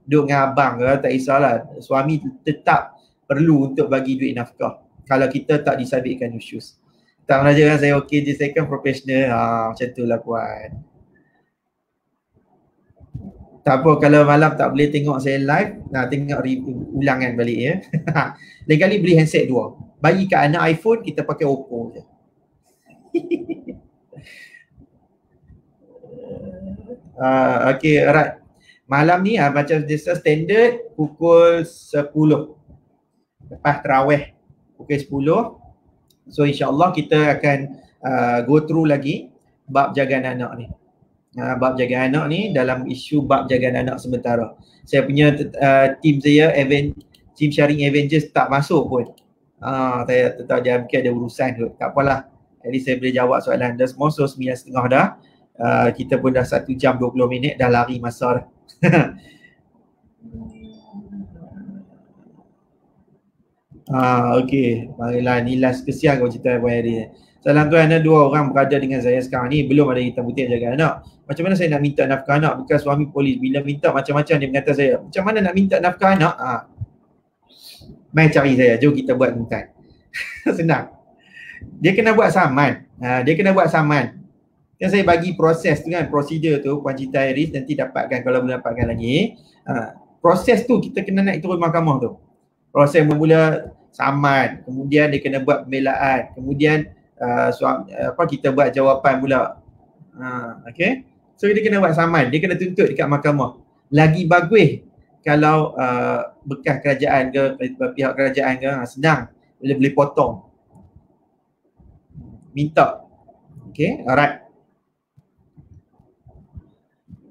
Duduk dengan abang ke, tak kisahlah. Suami tetap perlu untuk bagi duit nafkah kalau kita tak disabitkan nusyus. Tak menaja kan saya okey je, saya kan profesional. Macam tu lah puan. Tak apa kalau malam tak boleh tengok saya live, tengok ulangan balik ya. Lain kali beli handset 2. Bagi kat anak iPhone, kita pakai Oppo je. Okay, alright. Malam ni macam biasa standard pukul 10. Lepas tarawih pukul 10. So insyaAllah kita akan go through lagi bab jaga anak ni. Bab jaga anak ni dalam isu bab jaga anak sementara. Saya punya team saya, team sharing Avengers tak masuk pun. Saya tak dia mungkin ada urusan tu. Tak apalah. Jadi saya boleh jawab soalan dah semua. So 9.30 dah. Kita pun dah 1 jam 20 minit dah lari masa dah. Okey. Marilah ni last kesian kau cerita Abang Harry. Salam tuan, ada 2 orang berada dengan saya sekarang ni. Belum ada hitam putih jaga anak. Macam mana saya nak minta nafkah anak? Bukan suami polis. Bila minta macam-macam dia mengata saya. Macam mana nak minta nafkah anak? Mai cari saya. Jom kita buat minta. Senang. Dia kena buat saman. Dia kena buat saman. Yang saya bagi proses tu kan, prosedur tu Puan Cita Iris nanti dapatkan kalau belum dapatkan lagi. Proses tu kita kena naik turun mahkamah tu. Proses bermula saman, kemudian dia kena buat pembelaan, kemudian kita buat jawapan pula. Okay. So dia kena buat saman, dia kena tuntut dekat mahkamah. Lagi bagus kalau bekas kerajaan ke, pihak kerajaan ke, senang boleh potong. Minta. Okay, alright.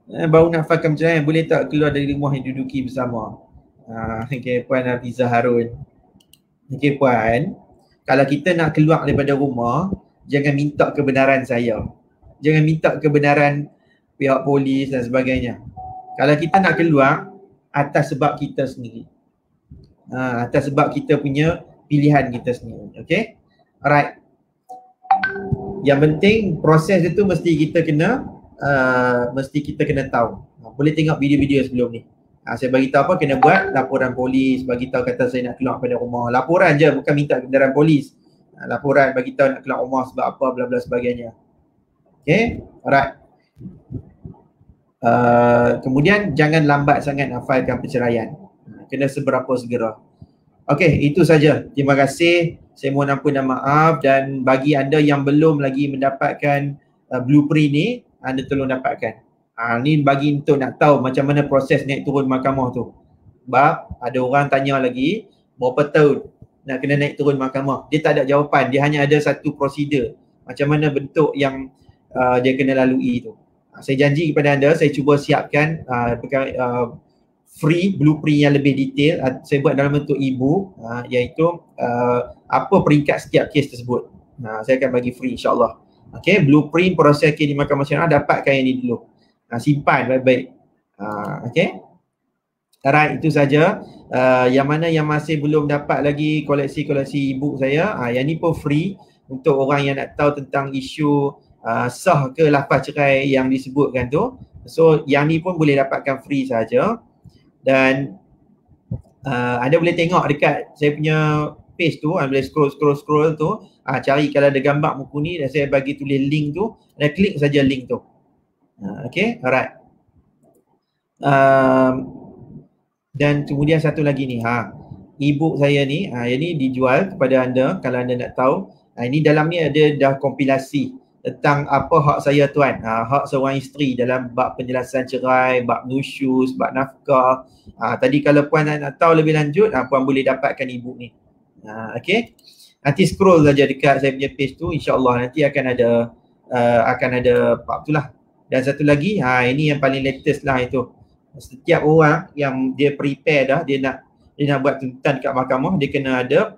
Baru nak fakam macam boleh tak keluar dari rumah yang duduki bersama? Okay, Puan Hafiza Harun. Okay, Puan, kalau kita nak keluar daripada rumah, jangan minta kebenaran saya. Jangan minta kebenaran pihak polis dan sebagainya. Kalau kita nak keluar, atas sebab kita sendiri. Atas sebab kita punya pilihan kita sendiri. Okay? Alright. Yang penting proses itu mesti kita kena tahu. Boleh tengok video-video sebelum ni. Saya bagi tahu apa kena buat, laporan polis, bagi tahu kata saya nak keluar pada rumah. Laporan je, bukan minta kenderaan polis. Laporan bagi tahu nak keluar rumah sebab apa, bla bla sebagainya. Okay, alright. Kemudian jangan lambat sangat nak filekan perceraian. Kena seberapa segera. Okay, itu saja. Terima kasih. Saya mohon ampun dan maaf, dan bagi anda yang belum lagi mendapatkan blueprint ni, anda tolong dapatkan. Ni bagi untuk nak tahu macam mana proses naik turun mahkamah tu. Sebab ada orang tanya lagi berapa tahun nak kena naik turun mahkamah. Dia tak ada jawapan, dia hanya ada satu prosedur. Macam mana bentuk yang dia kena lalui tu. Saya janji kepada anda, saya cuba siapkan free blueprint yang lebih detail. Saya buat dalam bentuk e-book, iaitu apa peringkat setiap kes tersebut. Saya akan bagi free insyaAllah. Okay, blueprint proses kes di Mahkamah Syariah, dapatkan yang ni dulu. Simpan baik-baik. Okay. Alright, itu saja. Yang mana yang masih belum dapat lagi koleksi-koleksi e-book saya, yang ni pun free untuk orang yang nak tahu tentang isu sah ke lafaz cerai yang disebutkan tu. So yang ni pun boleh dapatkan free saja. Dan anda boleh tengok dekat saya punya page tu, anda boleh scroll tu, cari kalau ada gambar muka ni, dan saya bagi tulis link tu, dan klik saja link tu. Okay, alright. Dan kemudian satu lagi ni, e-book saya ni, yang ni dijual kepada anda kalau anda nak tahu. Ini dalam ni ada dah kompilasi tentang apa hak saya tuan, hak seorang isteri dalam bab penjelasan cerai, bab nusyus, bab nafkah. Tadi kalau puan nak tahu lebih lanjut, puan boleh dapatkan e-book ni. Okay, nanti scroll saja dekat saya punya page tu, insyaAllah nanti akan ada bab tu lah. Dan satu lagi, ini yang paling latest lah itu. Setiap orang yang dia prepare dah, dia nak buat tuntutan kat mahkamah, dia kena ada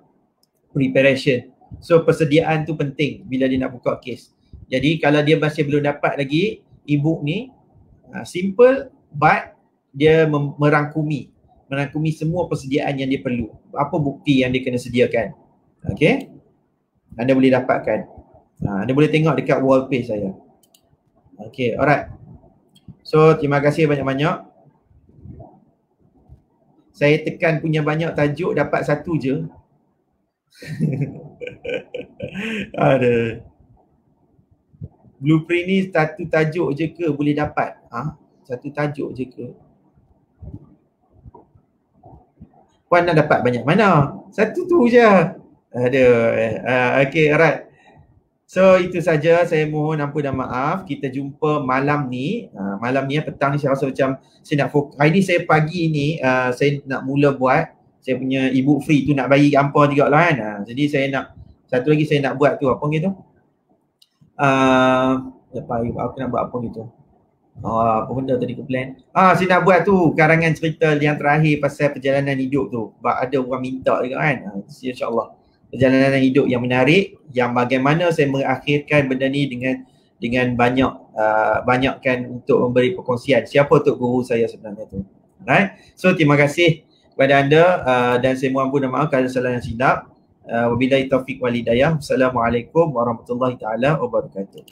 preparation. So persediaan tu penting bila dia nak buka kes. Jadi kalau dia masih belum dapat lagi e-book ni, simple but dia merangkumi semua persediaan yang dia perlu. Apa bukti yang dia kena sediakan. Okay, anda boleh dapatkan. Anda boleh tengok dekat wall page saya. Okay, alright. So, terima kasih banyak-banyak. Saya tekan punya banyak tajuk, dapat satu je. Ada. Blueprint ni satu tajuk je ke boleh dapat? Satu tajuk je ke? Puan nak dapat banyak mana? Satu tu je. Aduh. Okay, alright. So itu saja, saya mohon ampun dan maaf. Kita jumpa malam ni. Malam ni petang ni saya rasa macam saya nak fokus. Hari ni saya pagi ni saya nak mula buat saya punya ebook free tu, nak bagi hampa juga lah kan. Jadi saya nak satu lagi saya nak buat tu apa gitu. Aku nak buat apa gitu. Apa benda tadi ke plan? Saya nak buat tu karangan cerita yang terakhir pasal perjalanan hidup tu. Sebab ada orang minta juga kan. InsyaAllah. Perjalanan hidup yang menarik, yang bagaimana saya mengakhirkan benda ni dengan banyakkan untuk memberi perkongsian. Siapa Tok Guru saya sebenarnya tu. Alright. So terima kasih kepada anda dan saya mohon ampun dan maaf kalau salah yang silap. Wabillahi taufiq wal hidayah. Assalamualaikum warahmatullahi taala wabarakatuh.